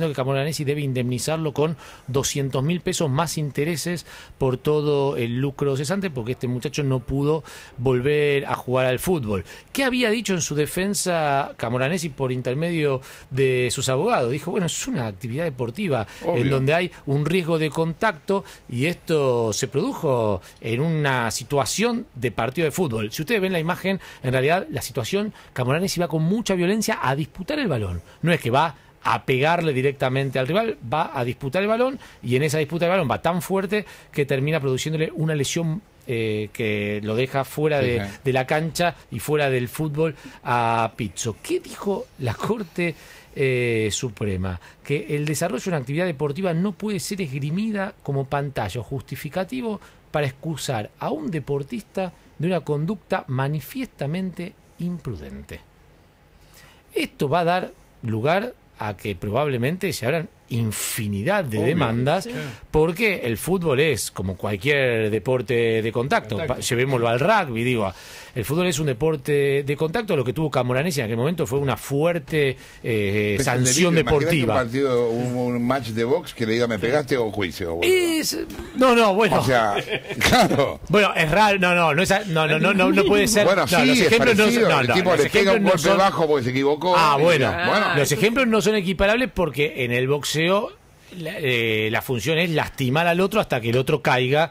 que Camoranesi debe indemnizarlo con 200.000 pesos más intereses por todo el lucro cesante porque este muchacho no pudo volver a jugar al fútbol. ¿Qué había dicho en su defensa Camoranesi por intermedio de sus abogados? Dijo, bueno, es una actividad deportiva en donde hay un riesgo de contacto y esto se produjo en una situación de partido de fútbol. Si ustedes ven la imagen, en realidad la situación, Camoranesi va con mucha violencia a disputar el balón. No es que va a pegarle directamente al rival, va a disputar el balón y en esa disputa del balón va tan fuerte que termina produciéndole una lesión que lo deja fuera de la cancha y fuera del fútbol a Pizzo. ¿Qué dijo la Corte Suprema? Que el desarrollo de una actividad deportiva no puede ser esgrimida como pantalla o justificativo para excusar a un deportista de una conducta manifiestamente imprudente. Esto va a dar lugar a que probablemente se abran infinidad de demandas porque el fútbol es como cualquier deporte de contacto. Llevémoslo al rugby, digo, el fútbol es un deporte de contacto. Lo que tuvo Camoranesi en aquel momento fue una fuerte sanción deportiva. Un partido, un match de box que le diga me pegaste o juicio. No, bueno. O sea, claro. Bueno, es raro, no puede ser. Bueno, sí, los ejemplos es parecido. El tipo le pega un golpe bajo porque se equivocó. Bueno, los ejemplos no son equiparables porque en el boxeo la función es lastimar al otro hasta que el otro caiga.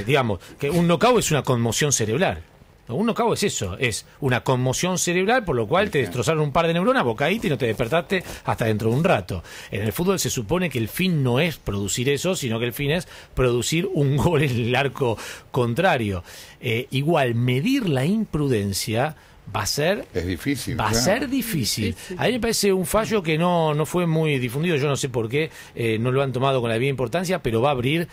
Digamos, que un knockout es una conmoción cerebral. Un knockout es eso, es una conmoción cerebral por lo cual te destrozaron un par de neuronas, vos caíste y no te despertaste hasta dentro de un rato. En el fútbol se supone que el fin no es producir eso, sino que el fin es producir un gol en el arco contrario. Igual, medir la imprudencia va a ser difícil. Va a ser difícil. A mí me parece un fallo que no fue muy difundido. Yo no sé por qué no lo han tomado con la debida importancia, pero va a abrir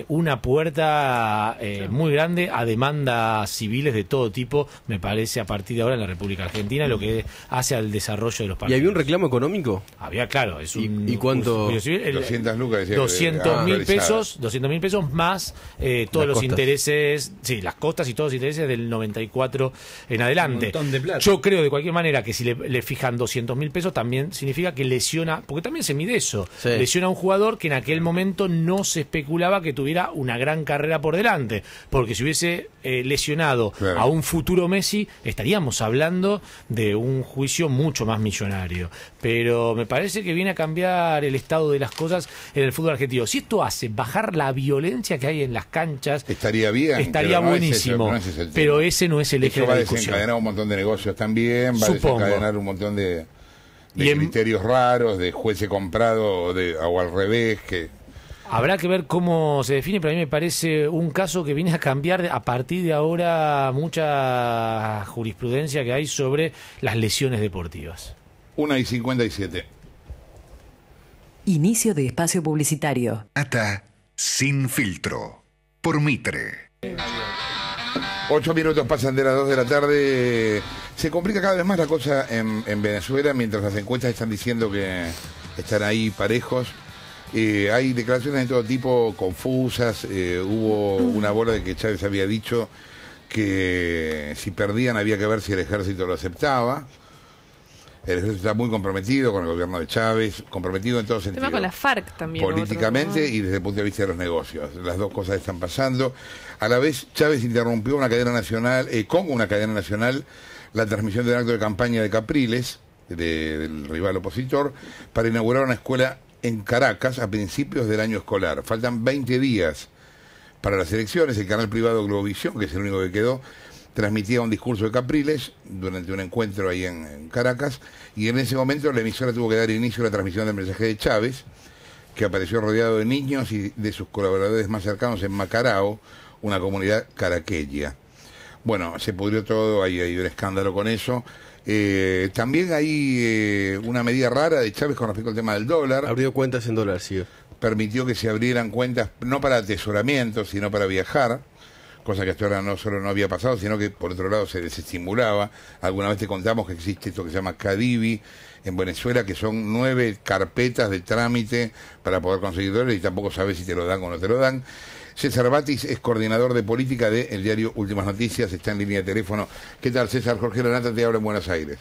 una puerta muy grande a demandas civiles de todo tipo, me parece, a partir de ahora en la República Argentina, lo que hace al desarrollo de los partidos. ¿Y había un reclamo económico? Había, claro. Es un, ¿Y cuánto? 200 lucas. 200.000 pesos, 200.000 pesos más todos los intereses, sí, las costas y todos los intereses del 94 en adelante. montón de plata. Yo creo de cualquier manera que si le fijan 200.000 pesos también significa que lesiona, porque también se mide eso, Sí. lesiona a un jugador que en aquel momento no se especulaba que tuviera una gran carrera por delante, porque si hubiese lesionado Claro. a un futuro Messi, estaríamos hablando de un juicio mucho más millonario. Pero me parece que viene a cambiar el estado de las cosas en el fútbol argentino. Si esto hace bajar la violencia que hay en las canchas, Estaría bien. estaría pero no es buenísimo, ese, no es ese el tema. pero ese no es el eje Eso de va la a discusión. desencadenar un montón de negocios también, va Supongo. a desencadenar un montón de Y en- criterios raros, de jueces comprados o al revés, que Habrá que ver cómo se define, pero a mí me parece un caso que viene a cambiar a partir de ahora mucha jurisprudencia que hay sobre las lesiones deportivas. 1:57. Inicio de espacio publicitario. Ata Sin Filtro por Mitre. 8 minutos pasan de las 2 de la tarde. Se complica cada vez más la cosa en Venezuela, mientras las encuestas están diciendo que están ahí parejos. Hay declaraciones de todo tipo confusas. Hubo una bola de que Chávez había dicho que si perdían había que ver si el ejército lo aceptaba. El ejército está muy comprometido con el gobierno de Chávez, comprometido en todo sentido. Tema con la FARC también. Políticamente otro, ¿no? y desde el punto de vista de los negocios. Las dos cosas están pasando. A la vez, Chávez interrumpió una cadena nacional, con una cadena nacional, la transmisión del acto de campaña de Capriles, del rival opositor, para inaugurar una escuela en Caracas a principios del año escolar. Faltan 20 días para las elecciones. El canal privado Globovisión, que es el único que quedó, transmitía un discurso de Capriles durante un encuentro ahí en Caracas, y en ese momento la emisora tuvo que dar inicio a la transmisión del mensaje de Chávez, que apareció rodeado de niños y de sus colaboradores más cercanos en Macarao, una comunidad caraqueña. Bueno, se pudrió todo, hay un escándalo con eso. También hay una medida rara de Chávez con respecto al tema del dólar. Abrió cuentas en dólar, sí. Permitió que se abrieran cuentas no para atesoramiento, sino para viajar, cosa que hasta ahora no solo no había pasado, sino que por otro lado se desestimulaba. Alguna vez te contamos que existe esto que se llama Cadivi en Venezuela, que son 9 carpetas de trámite para poder conseguir dólares y tampoco sabes si te lo dan o no te lo dan. César Batis es coordinador de política del diario Últimas Noticias, está en línea de teléfono. ¿Qué tal, César? Jorge Lanata te habla en Buenos Aires.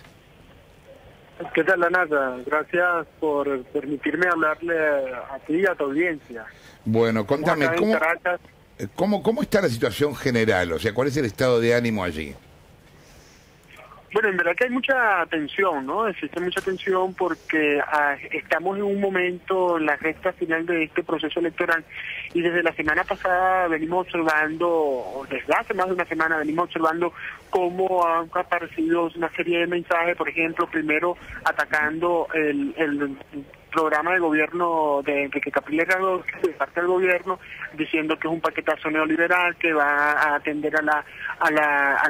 ¿Qué tal, Lanata? Gracias por permitirme hablarle a ti y a tu audiencia. Bueno, contame, Acá en Caracas, ¿cómo está la situación general? O sea, ¿cuál es el estado de ánimo allí? bueno, en verdad que hay mucha tensión, ¿no? Existe mucha tensión porque estamos en un momento, en la recta final de este proceso electoral, y desde la semana pasada venimos observando, o desde hace más de una semana venimos observando cómo han aparecido una serie de mensajes, por ejemplo, primero atacando el programa de gobierno de Enrique Capriles de parte del gobierno, diciendo que es un paquetazo neoliberal que va a atender a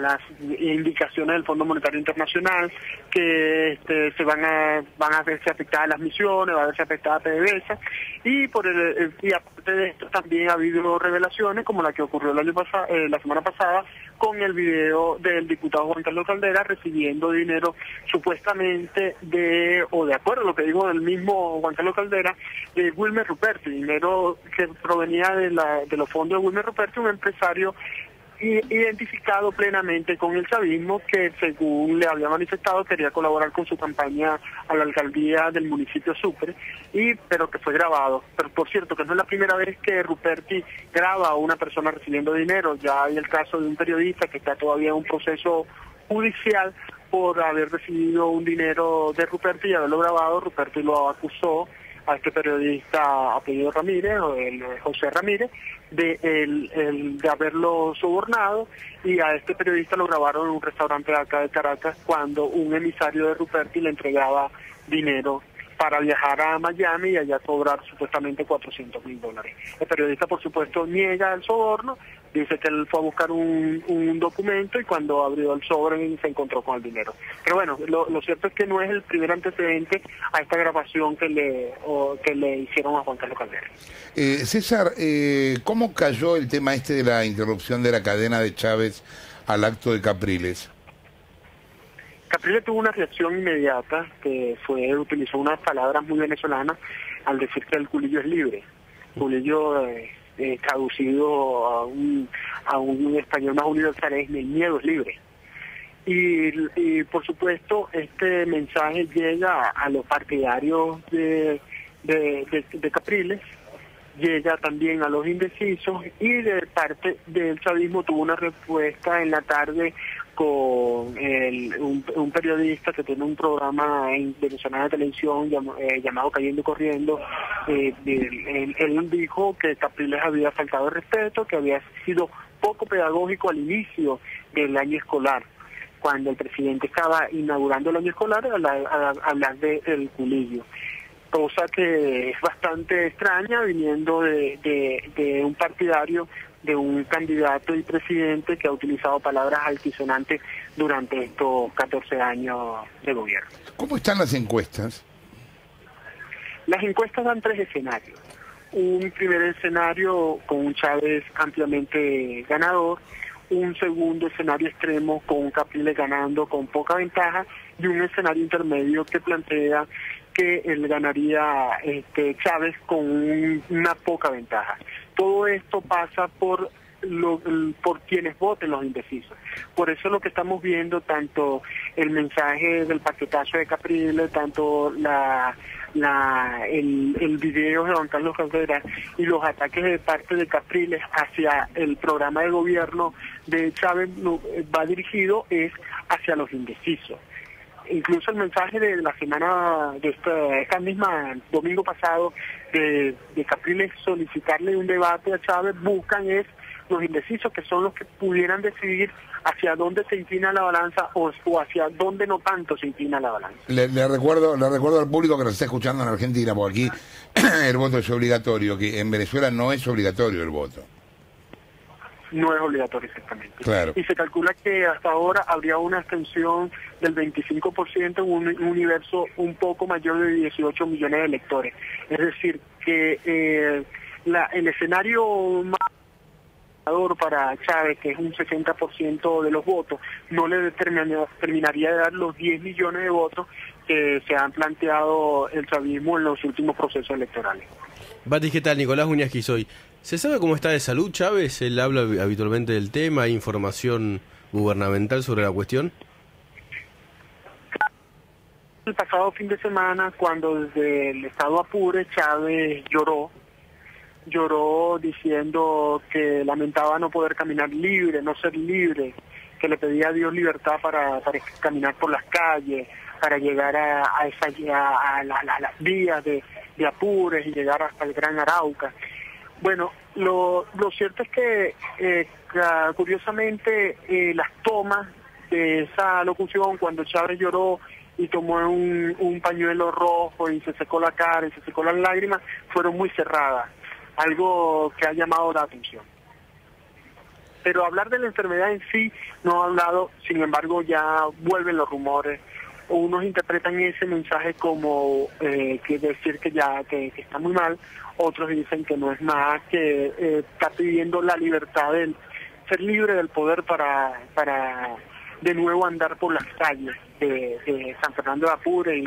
las indicaciones del Fondo Monetario Internacional, que se van a verse afectadas las misiones, va a verse afectada PDVSA, y aparte de esto también ha habido revelaciones como la que ocurrió el año pasado, la semana pasada, con el video del diputado Juan Carlos Caldera recibiendo dinero supuestamente de acuerdo a lo que dijo el mismo Juan Carlos Caldera, de Wilmer Ruperti, dinero que provenía de los fondos de Wilmer Ruperti, un empresario identificado plenamente con el chavismo, que según le había manifestado quería colaborar con su campaña a la alcaldía del municipio Sucre, pero que fue grabado. Pero por cierto, que no es la primera vez que Ruperti graba a una persona recibiendo dinero. Ya hay el caso de un periodista que está todavía en un proceso judicial por haber recibido un dinero de Ruperti y haberlo grabado. Ruperti lo acusó a este periodista apellido Ramírez, o José Ramírez, de haberlo sobornado, y a este periodista lo grabaron en un restaurante de acá de Caracas cuando un emisario de Ruperti le entregaba dinero para viajar a Miami y allá cobrar supuestamente $400.000. El periodista, por supuesto, niega el soborno, dice que él fue a buscar un documento y cuando abrió el sobre se encontró con el dinero. Pero bueno, lo cierto es que no es el primer antecedente a esta grabación que le hicieron a Juan Carlos Caldera. César, ¿cómo cayó el tema de la interrupción de la cadena de Chávez al acto de Capriles? Capriles tuvo una reacción inmediata, que utilizó unas palabras muy venezolanas al decir que el culillo es libre. Culillo, traducido a un español más universal, es el miedo es libre. Y por supuesto este mensaje llega a los partidarios de Capriles, llega también a los indecisos, y de parte del chavismo tuvo una respuesta en la tarde con un periodista que tiene un programa en venezolana de televisión llamado Cayendo y Corriendo. Él dijo que Capriles había faltado el respeto, que había sido poco pedagógico al inicio del año escolar, cuando el presidente estaba inaugurando el año escolar, a hablar del culillo. Cosa que es bastante extraña viniendo de un partidario, de un candidato y presidente que ha utilizado palabras altisonantes durante estos 14 años de gobierno. ¿Cómo están las encuestas? Las encuestas dan 3 escenarios. Un primer escenario con un Chávez ampliamente ganador, un segundo escenario extremo con un Capriles ganando con poca ventaja, y un escenario intermedio que plantea que él ganaría Chávez con una poca ventaja. Todo esto pasa por quienes voten los indecisos. Por eso lo que estamos viendo, tanto el mensaje del paquetazo de Capriles, tanto el video de Juan Carlos Cabrera y los ataques de parte de Capriles hacia el programa de gobierno de Chávez va dirigido es hacia los indecisos. Incluso el mensaje de la semana, de esta misma domingo pasado, de Capriles solicitarle un debate a Chávez, buscan es los indecisos, que son los que pudieran decidir hacia dónde se inclina la balanza o hacia dónde no tanto se inclina la balanza. Le recuerdo al público que nos está escuchando en Argentina, porque aquí el voto es obligatorio, que en Venezuela no es obligatorio el voto. No es obligatorio, exactamente. Claro. Y se calcula que hasta ahora habría una extensión del 25% en un universo un poco mayor de 18 millones de electores. Es decir, que el escenario más para Chávez, que es un 60% de los votos, no le terminaría de dar los 10 millones de votos que se han planteado el chavismo en los últimos procesos electorales. Batis, ¿qué tal? Nicolás Uñasqui soy. ¿Se sabe cómo está de salud Chávez? Él habla habitualmente del tema. ¿Hay información gubernamental sobre la cuestión? El pasado fin de semana, cuando desde el estado Apure Chávez lloró diciendo que lamentaba no poder caminar libre, no ser libre, que le pedía a Dios libertad para caminar por las calles, para llegar a las vías de Apures y llegar hasta el Gran Arauca. Bueno, lo cierto es que curiosamente las tomas de esa locución, cuando Chávez lloró y tomó un pañuelo rojo y se secó la cara y se secó las lágrimas, fueron muy cerradas, algo que ha llamado la atención. Pero hablar de la enfermedad en sí no ha hablado, sin embargo ya vuelven los rumores. Unos interpretan ese mensaje como que decir que está muy mal, otros dicen que no es más, que está pidiendo la libertad de ser libre del poder para de nuevo andar por las calles de San Fernando de Apure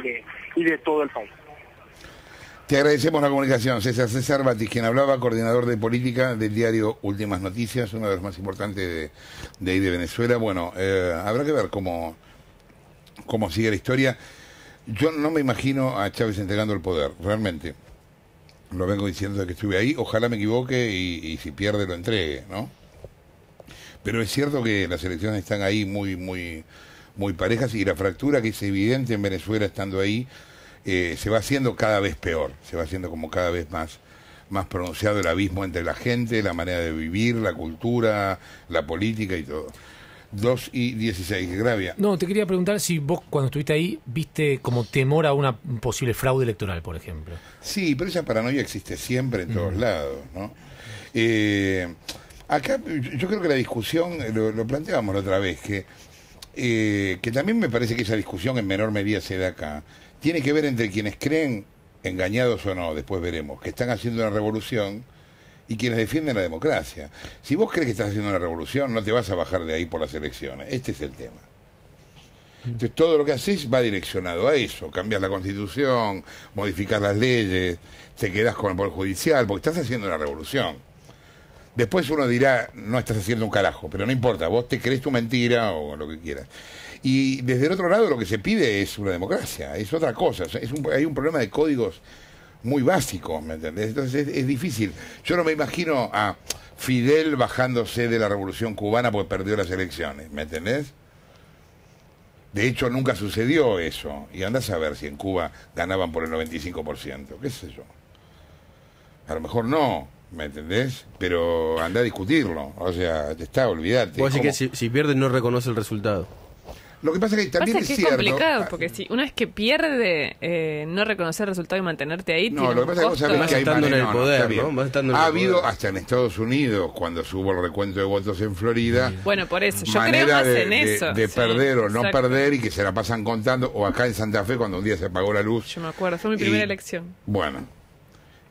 y de todo el país. Te agradecemos la comunicación. César Batis, quien hablaba, coordinador de política del diario Últimas Noticias, uno de los más importantes de ahí de Venezuela. Bueno, habrá que ver cómo sigue la historia. Yo no me imagino a Chávez entregando el poder, realmente. Lo vengo diciendo desde que estuve ahí. Ojalá me equivoque y si pierde lo entregue, ¿no? Pero es cierto que las elecciones están ahí muy parejas, y la fractura que es evidente en Venezuela estando ahí se va haciendo cada vez peor, se va haciendo como cada vez más pronunciado el abismo entre la gente, la manera de vivir, la cultura, la política y todo. 2:16, Gravia. No, te quería preguntar si vos cuando estuviste ahí viste como temor a una posible fraude electoral, por ejemplo. Sí, pero esa paranoia existe siempre en todos lados, ¿no? Acá yo creo que la discusión, lo planteábamos la otra vez, que también me parece que esa discusión en menor medida se da acá, tiene que ver entre quienes creen, engañados o no, después veremos, que están haciendo una revolución, y quienes defienden la democracia. Si vos crees que estás haciendo una revolución, no te vas a bajar de ahí por las elecciones. Este es el tema. Entonces todo lo que haces va direccionado a eso. Cambias la Constitución, modificas las leyes, te quedás con el Poder Judicial, porque estás haciendo una revolución. Después uno dirá, no estás haciendo un carajo, pero no importa, vos te crees tu mentira o lo que quieras. Y desde el otro lado lo que se pide es una democracia, es otra cosa, hay un problema de códigos muy básico, ¿me entendés? Entonces es difícil. Yo no me imagino a Fidel bajándose de la Revolución Cubana porque perdió las elecciones, ¿me entendés? De hecho, nunca sucedió eso. Y andás a ver si en Cuba ganaban por el 95%, qué sé yo. A lo mejor no, ¿me entendés? Pero andá a discutirlo. O sea, olvídate. Vos decís que si pierde no reconoce el resultado. Lo que pasa es que también es cierto. complicado, porque si una vez que pierde, no reconocer el resultado y mantenerte ahí, no, lo que pasa es que vos sabés que hay estando en el poder, ¿no? Ha habido, hasta en Estados Unidos, cuando se hubo el recuento de votos en Florida, bueno, por eso, yo creo más en eso. De perder o no perder y que se la pasan contando, o acá en Santa Fe, cuando un día se apagó la luz. Yo me acuerdo, fue mi primera elección. Bueno.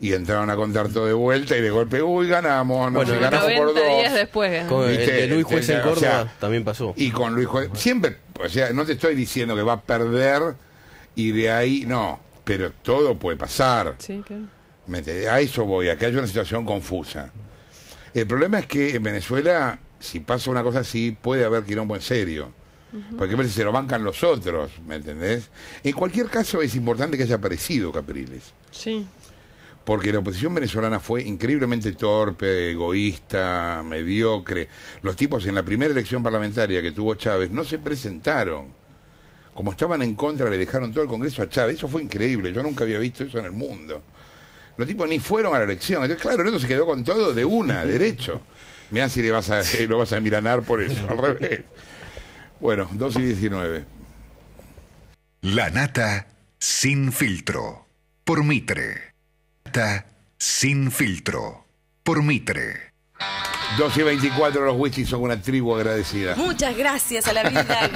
Y entraron a contar todo de vuelta y de golpe, uy, ganamos, bueno, ganamos por 2. días después. Con el de Luis Juez en Córdoba también pasó. Y con Luis Juez, siempre, o sea, no te estoy diciendo que va a perder y de ahí, no, pero todo puede pasar. Sí, claro. A eso voy, a que haya una situación confusa. El problema es que en Venezuela, si pasa una cosa así, puede haber quilombo en serio. Porque a veces se lo bancan los otros, ¿me entendés? En cualquier caso es importante que haya aparecido Capriles. Sí. Porque la oposición venezolana fue increíblemente torpe, egoísta, mediocre. Los tipos en la primera elección parlamentaria que tuvo Chávez no se presentaron. Como estaban en contra, le dejaron todo el Congreso a Chávez. Eso fue increíble, yo nunca había visto eso en el mundo. Los tipos ni fueron a la elección. Entonces, claro, el otro se quedó con todo de una, derecho. Mirá si lo vas a emilanar por eso, al revés. Bueno, 2:19. La nata sin filtro, por Mitre. Sin filtro, por Mitre. 2:24, los Wichis son una tribu agradecida. Muchas gracias a la vida,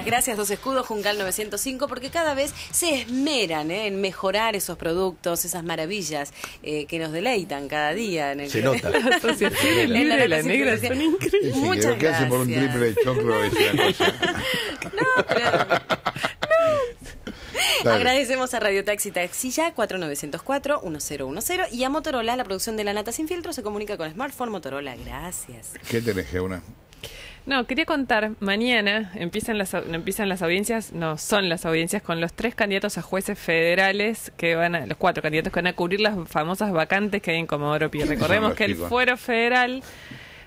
gracias Dos Escudos, Juncal 905, porque cada vez se esmeran en mejorar esos productos, esas maravillas que nos deleitan cada día. Se nota. La asociación del libre de la negra son increíbles. Muchas Lo que hace por un triple de choclo es una cosa. No, claro. Dale. Agradecemos a Radio Taxi Taxilla 4904-1010 y a Motorola. La producción de La Nata Sin Filtro se comunica con Smartphone Motorola. Gracias. ¿Qué tenés, Geuna? No, quería contar, mañana empiezan las audiencias, no, son las audiencias con los 3 candidatos a jueces federales los 4 candidatos que van a cubrir las famosas vacantes que hay en Comodoro Pi. Recordemos que el fuero federal,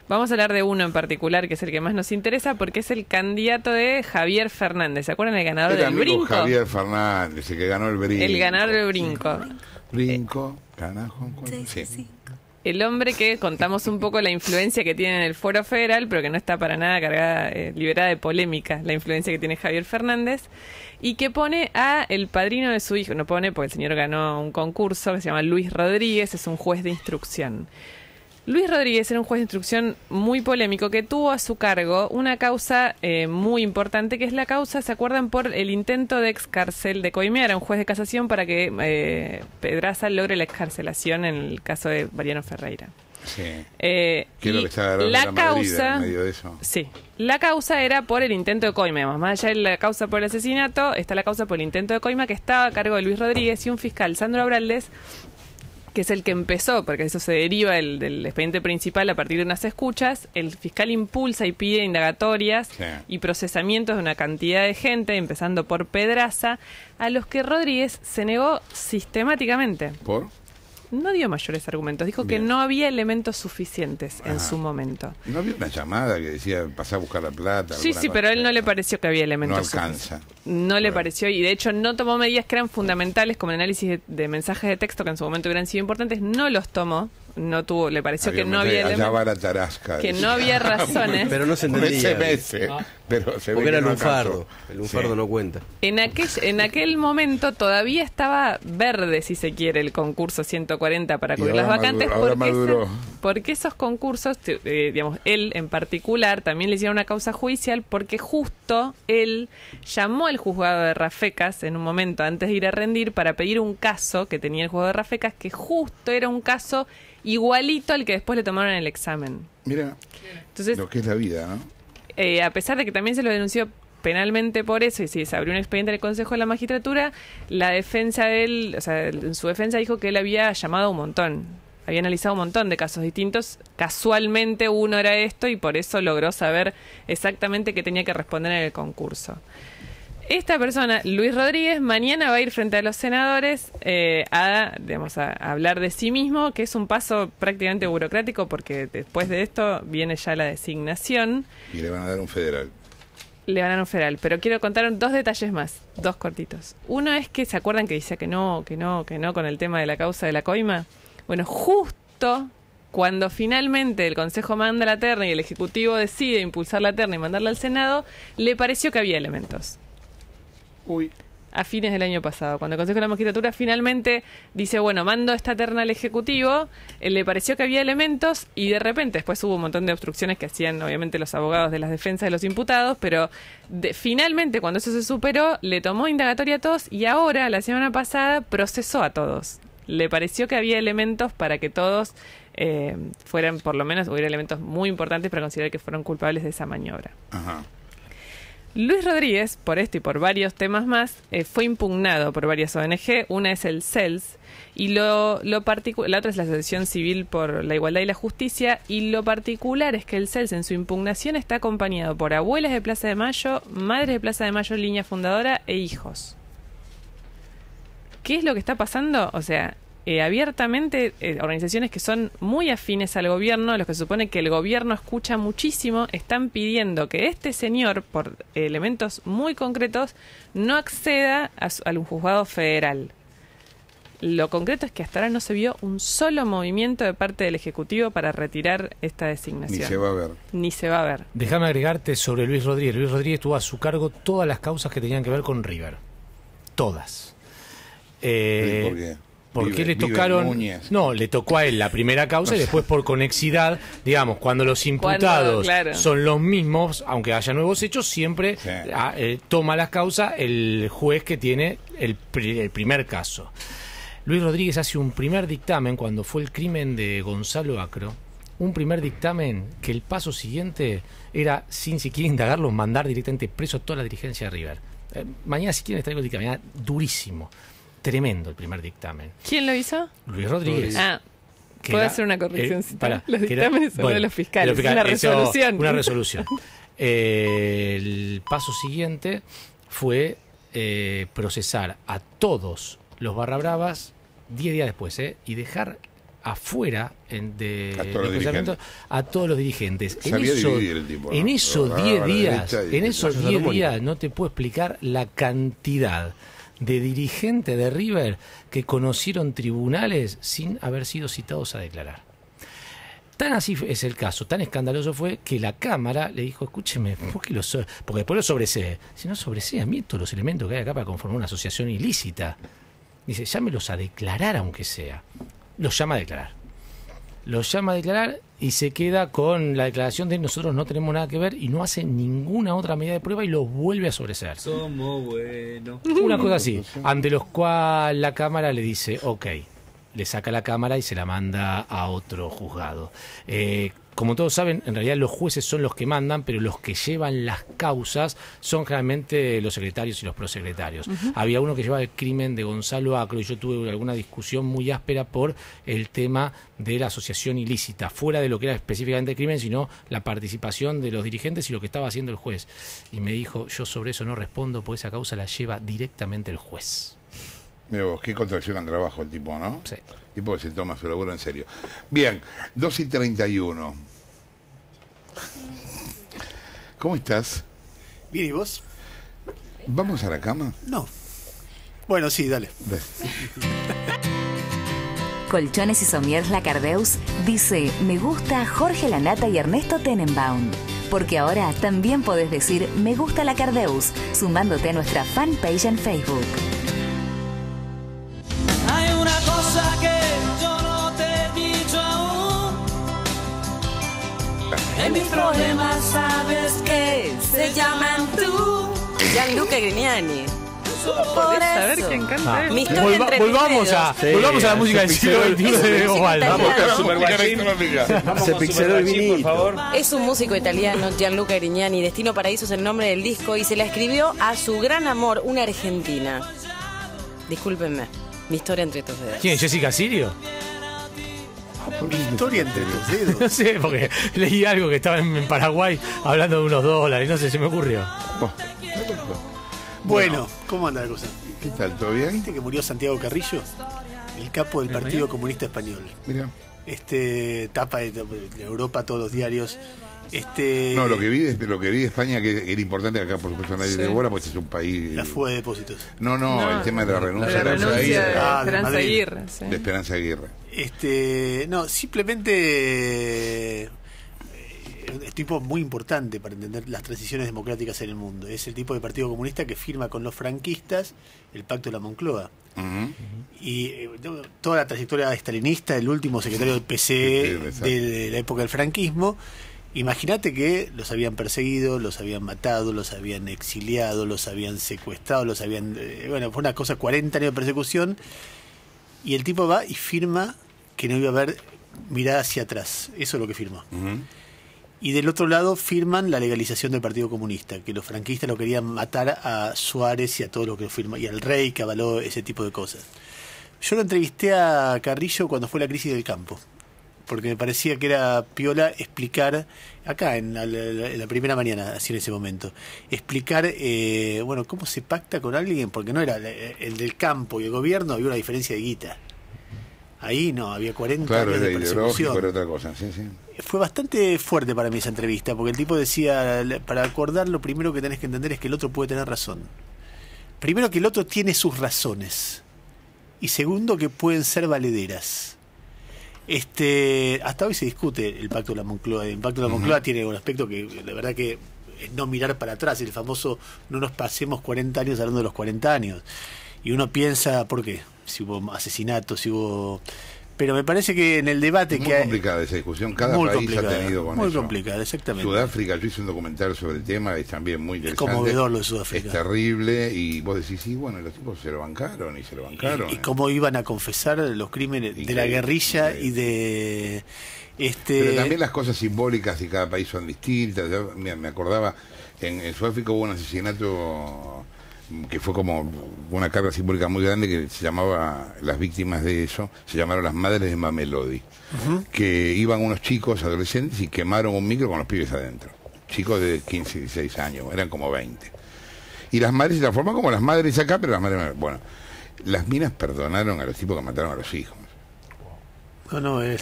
vamos a hablar de uno en particular, que es el que más nos interesa, porque es el candidato de Javier Fernández. ¿Se acuerdan del ganador del brinco? Javier Fernández, el que ganó el brinco. El ganador del brinco. Brinco, carajo. Sí. El hombre que contamos un poco la influencia que tiene en el fuero federal, pero que no está para nada cargada, liberada de polémica, la influencia que tiene Javier Fernández, y que pone a el padrino de su hijo, no pone porque el señor ganó un concurso que se llama Luis Rodríguez, es un juez de instrucción. Luis Rodríguez era un juez de instrucción muy polémico que tuvo a su cargo una causa muy importante, que es la causa, ¿se acuerdan?, por el intento de excarcel de coimear a un juez de casación para que Pedraza logre la excarcelación en el caso de Mariano Ferreira. Sí. Que es lo que está la causa, en medio de eso. Sí. La causa era por el intento de coima. Más allá de la causa por el asesinato, está la causa por el intento de coima que estaba a cargo de Luis Rodríguez y un fiscal, Sandro Abraldez, que es el que empezó, porque eso se deriva del expediente principal a partir de unas escuchas. El fiscal impulsa y pide indagatorias y procesamientos de una cantidad de gente, empezando por Pedraza, a los que Rodríguez se negó sistemáticamente. ¿Por? No dio mayores argumentos, dijo que no había elementos suficientes en su momento. ¿No había una llamada que decía pasar a buscar la plata? Sí, pero a él no le pareció que había elementos suficientes. No le pareció, y de hecho no tomó medidas que eran fundamentales, como el análisis de mensajes de texto, que en su momento hubieran sido importantes, no los tomó. No tuvo, le pareció que no había allá va la tarasca, que no había razones. Pero no se entendía. Pero se porque era lunfardo. El lunfardo no cuenta. En aquel momento todavía estaba verde, si se quiere, el concurso 140 para cubrir las vacantes, porque esos concursos, digamos, él en particular también le hicieron una causa judicial porque justo él llamó al juzgado de Rafecas en un momento antes de ir a rendir para pedir un caso que tenía el juzgado de Rafecas, que justo era un caso igualito al que después le tomaron el examen. Mira, entonces, lo que es la vida, ¿no? A pesar de que también se lo denunció penalmente por eso, y si se abrió un expediente en el Consejo de la Magistratura, la defensa de él, o sea, en su defensa dijo que él había llamado un montón. había analizado un montón de casos distintos. Casualmente uno era esto y por eso logró saber exactamente qué tenía que responder en el concurso. Esta persona, Luis Rodríguez, mañana va a ir frente a los senadores a hablar de sí mismo, que es un paso prácticamente burocrático porque después de esto viene ya la designación. Y le van a dar un federal. Le van a dar un federal, pero quiero contar 2 detalles más, 2 cortitos. Uno es que, ¿se acuerdan que decía que no con el tema de la causa de la coima? Bueno, justo cuando finalmente el Consejo manda la terna y el Ejecutivo decide impulsar la terna y mandarla al Senado, le pareció que había elementos. A fines del año pasado, cuando el Consejo de la Magistratura finalmente dice, bueno, mando esta terna al Ejecutivo, le pareció que había elementos y de repente después hubo un montón de obstrucciones que hacían obviamente los abogados de las defensas de los imputados, pero finalmente cuando eso se superó, le tomó indagatoria a todos y ahora, la semana pasada, procesó a todos. Le pareció que había elementos para que todos fueran, por lo menos, hubiera elementos muy importantes para considerar que fueron culpables de esa maniobra. Ajá. Luis Rodríguez, por esto y por varios temas más, fue impugnado por varias ONG. Una es el CELS y la otra es la Asociación Civil por la Igualdad y la Justicia. Y lo particular es que el CELS en su impugnación está acompañado por abuelas de Plaza de Mayo, madres de Plaza de Mayo, línea fundadora e hijos. ¿Qué es lo que está pasando? O sea, abiertamente organizaciones que son muy afines al gobierno, los que se supone que el gobierno escucha muchísimo, están pidiendo que este señor, por elementos muy concretos, no acceda a un juzgado federal. Lo concreto es que hasta ahora no se vio un solo movimiento de parte del Ejecutivo para retirar esta designación. Ni se va a ver. Ni se va a ver. Déjame agregarte sobre Luis Rodríguez. Luis Rodríguez tuvo a su cargo todas las causas que tenían que ver con River. Todas. ¿Por qué? Porque le tocaron... No, le tocó a él la primera causa y después por conexidad, digamos, cuando los imputados son los mismos, aunque haya nuevos hechos, siempre toma las causas el juez que tiene el primer caso. Luis Rodríguez hace un primer dictamen cuando fue el crimen de Gonzalo Acro, un primer dictamen que el paso siguiente era, sin siquiera indagarlo, mandar directamente preso a toda la dirigencia de River. Mañana si quieren les traigo el dictamen, durísimo. Tremendo el primer dictamen. ¿Quién lo hizo? Luis Rodríguez. Puedo hacer una corrección. Los dictámenes son de los fiscales. Una resolución. Una resolución. El paso siguiente fue procesar a todos los barra bravas 10 días después y dejar afuera a todos los dirigentes. En esos 10 días no te puedo explicar la cantidad de dirigentes de River que conocieron tribunales sin haber sido citados a declarar. Tan así es el caso, tan escandaloso fue que la Cámara le dijo, escúcheme, porque después lo sobresee. Si no sobresee, a mí todos los elementos que hay acá para conformar una asociación ilícita. Dice, llámelos a declarar aunque sea. Los llama a declarar. Los llama a declarar y se queda con la declaración de nosotros no tenemos nada que ver y no hace ninguna otra medida de prueba y los vuelve a sobreseer. Somos buenos. Una cosa así, ante los cuales la Cámara le dice, ok, le saca la Cámara y se la manda a otro juzgado. Como todos saben, en realidad los jueces son los que mandan, pero los que llevan las causas son generalmente los secretarios y los prosecretarios. Había uno que llevaba el crimen de Gonzalo Acro y yo tuve alguna discusión muy áspera por el tema de la asociación ilícita, fuera de lo que era específicamente el crimen, sino la participación de los dirigentes y lo que estaba haciendo el juez. Y me dijo, yo sobre eso no respondo, porque esa causa la lleva directamente el juez. Mira vos, qué contracción al trabajo el tipo, ¿no? Sí. El tipo que se toma su laburo en serio. Bien, 2:31. ¿Cómo estás? Bien, ¿y vos? ¿Vamos a la cama? No. Bueno, sí, dale. Colchones y Somiers Lacardeus dice, me gusta Jorge Lanata y Ernesto Tenenbaum. Porque ahora también podés decir, me gusta Lacardeus, sumándote a nuestra fanpage en Facebook. Hay una cosa que yo no te he dicho aún. En mis problemas sabes que se llaman tú. Gianluca Grignani. Por saber que encanta él. Volvamos a la música del siglo XXI de Osvaldo. Se pixeló el vinito, por favor. Es un músico italiano, Gianluca Grignani. Destino Paraíso es el nombre del disco y se la escribió a su gran amor, una argentina. Discúlpenme, mi historia entre tus dedos. ¿Quién? ¿Jessica Sirio? Victoria entre tus dedos. No sé, porque leí algo que estaba en Paraguay hablando de unos dólares, no sé, se me ocurrió. Bueno, ¿cómo anda la cosa? ¿Qué tal? ¿Todo bien? ¿Viste que murió Santiago Carrillo? El capo del Partido Comunista Español. Mira. Tapa de Europa, todos los diarios. No, lo que vi de España, que era importante, acá por supuesto nadie de bola, pues es un país... La fuga de depósitos. No, el tema de la renuncia de Esperanza Aguirre. Sí. De Esperanza Aguirre. No, simplemente es tipo muy importante para entender las transiciones democráticas en el mundo. Es el tipo de partido comunista que firma con los franquistas el Pacto de la Moncloa. Y toda la trayectoria estalinista, el último secretario del PC de la época del franquismo. Imagínate que los habían perseguido, los habían matado, los habían exiliado, los habían secuestrado, los habían... fue una cosa, 40 años de persecución, y el tipo va y firma que no iba a haber mirada hacia atrás. Eso es lo que firmó. Y del otro lado firman la legalización del Partido Comunista, que los franquistas lo querían matar a Suárez y a todos los que lo firman, y al rey que avaló ese tipo de cosas. Yo lo entrevisté a Carrillo cuando fue la crisis del campo, porque me parecía que era piola explicar, acá en la primera mañana, así en ese momento, explicar, cómo se pacta con alguien, porque no era el del campo y el gobierno, había una diferencia de guita. Ahí no, había 40 años de persecución. Era otra cosa, sí. Fue bastante fuerte para mí esa entrevista, porque el tipo decía, para acordar, lo primero que tenés que entender es que el otro puede tener razón. Primero, que el otro tiene sus razones. Y segundo, que pueden ser valederas. Hasta hoy se discute el Pacto de la Moncloa. El Pacto de la Moncloa tiene un aspecto que la verdad que es no mirar para atrás, el famoso no nos pasemos 40 años hablando de los 40 años. Y uno piensa, ¿por qué? Si hubo asesinatos, si hubo... Pero me parece que en el debate muy complicada esa discusión, cada país ha tenido con muy eso. Muy complicada, exactamente. Sudáfrica, yo hice un documental sobre el tema, es también muy interesante. Es conmovedor lo de Sudáfrica. Es terrible, y vos decís, sí, bueno, los tipos se lo bancaron. Y cómo iban a confesar los crímenes de la guerrilla y de... Pero también las cosas simbólicas de cada país son distintas. Yo, me acordaba, en Sudáfrica hubo un asesinato que fue como una carga simbólica muy grande, que se llamaba, las víctimas de eso se llamaron las madres de Mamelodi, que iban unos chicos adolescentes y quemaron un micro con los pibes adentro, chicos de 15, 16 años, eran como 20, y las madres se transforman como las madres acá, pero las madres, bueno, las minas perdonaron a los tipos que mataron a los hijos.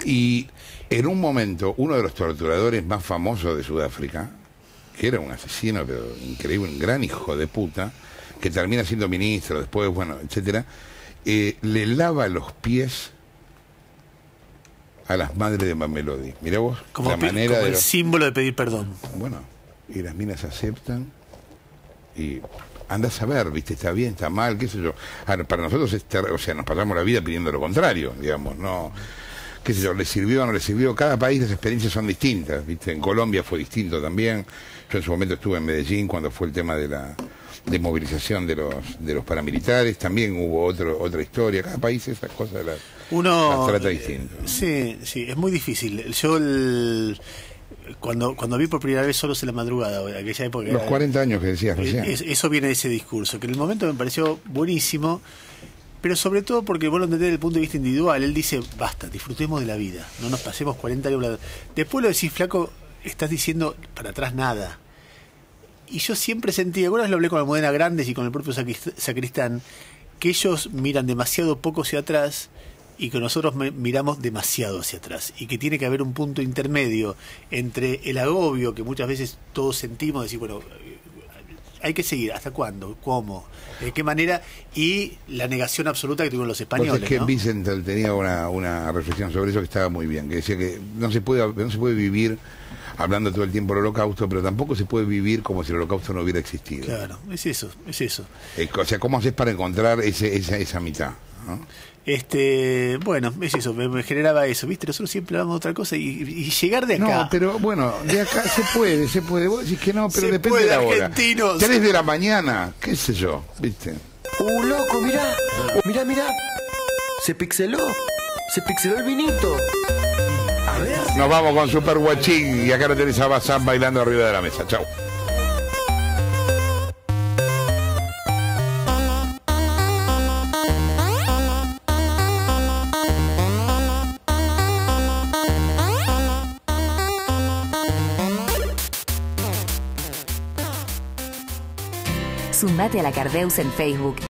Y en un momento uno de los torturadores más famosos de Sudáfrica, que era un asesino pero increíble, un gran hijo de puta, que termina siendo ministro después, bueno, etcétera, le lava los pies a las madres de Mamelodi. Mirá vos, como la manera como el símbolo de pedir perdón. Bueno, y las minas aceptan y andás a ver, viste, está bien, está mal, qué sé yo. Ahora, para nosotros nos pasamos la vida pidiendo lo contrario, digamos, no, qué sé yo, le sirvió o no le sirvió. Cada país las experiencias son distintas, viste. En Colombia fue distinto también. Yo en su momento estuve en Medellín cuando fue el tema de la movilización de los paramilitares, también hubo otra historia. Cada país esas cosas las trata distinto. Sí, es muy difícil. Yo cuando vi por primera vez Solos en la Madrugada, en aquella época, los 40 años que decías recién, eso viene de ese discurso, que en el momento me pareció buenísimo, pero sobre todo porque vos lo entendés desde el punto de vista individual. Él dice, basta, disfrutemos de la vida, no nos pasemos 40 años. Después lo decís, flaco, estás diciendo para atrás nada. Y yo siempre sentí, alguna vez lo hablé con Almudena Grandes y con el propio Sacristán, que ellos miran demasiado poco hacia atrás y que nosotros miramos demasiado hacia atrás, y que tiene que haber un punto intermedio entre el agobio que muchas veces todos sentimos, decir, bueno, hay que seguir, ¿hasta cuándo? ¿Cómo? ¿De qué manera? Y la negación absoluta que tuvieron los españoles. Pues es que ¿no? Vicente tenía una reflexión sobre eso que estaba muy bien, que decía que no se puede vivir hablando todo el tiempo del Holocausto, pero tampoco se puede vivir como si el Holocausto no hubiera existido. Claro, es eso. O sea, ¿cómo haces para encontrar esa mitad, ¿no? Bueno, es eso, me generaba eso, ¿viste? Nosotros siempre hablamos de otra cosa y llegar de acá. No, pero bueno, de acá se puede. Vos decís que no, pero se depende puede, de la hora. 3 de la mañana, qué sé yo, ¿viste? Loco, mirá. Se pixeló el vinito. A ver. Nos vamos con Super Guachín y acá lo tenés a Bazán bailando arriba de la mesa. Chau. Sumate a la Cardeus en Facebook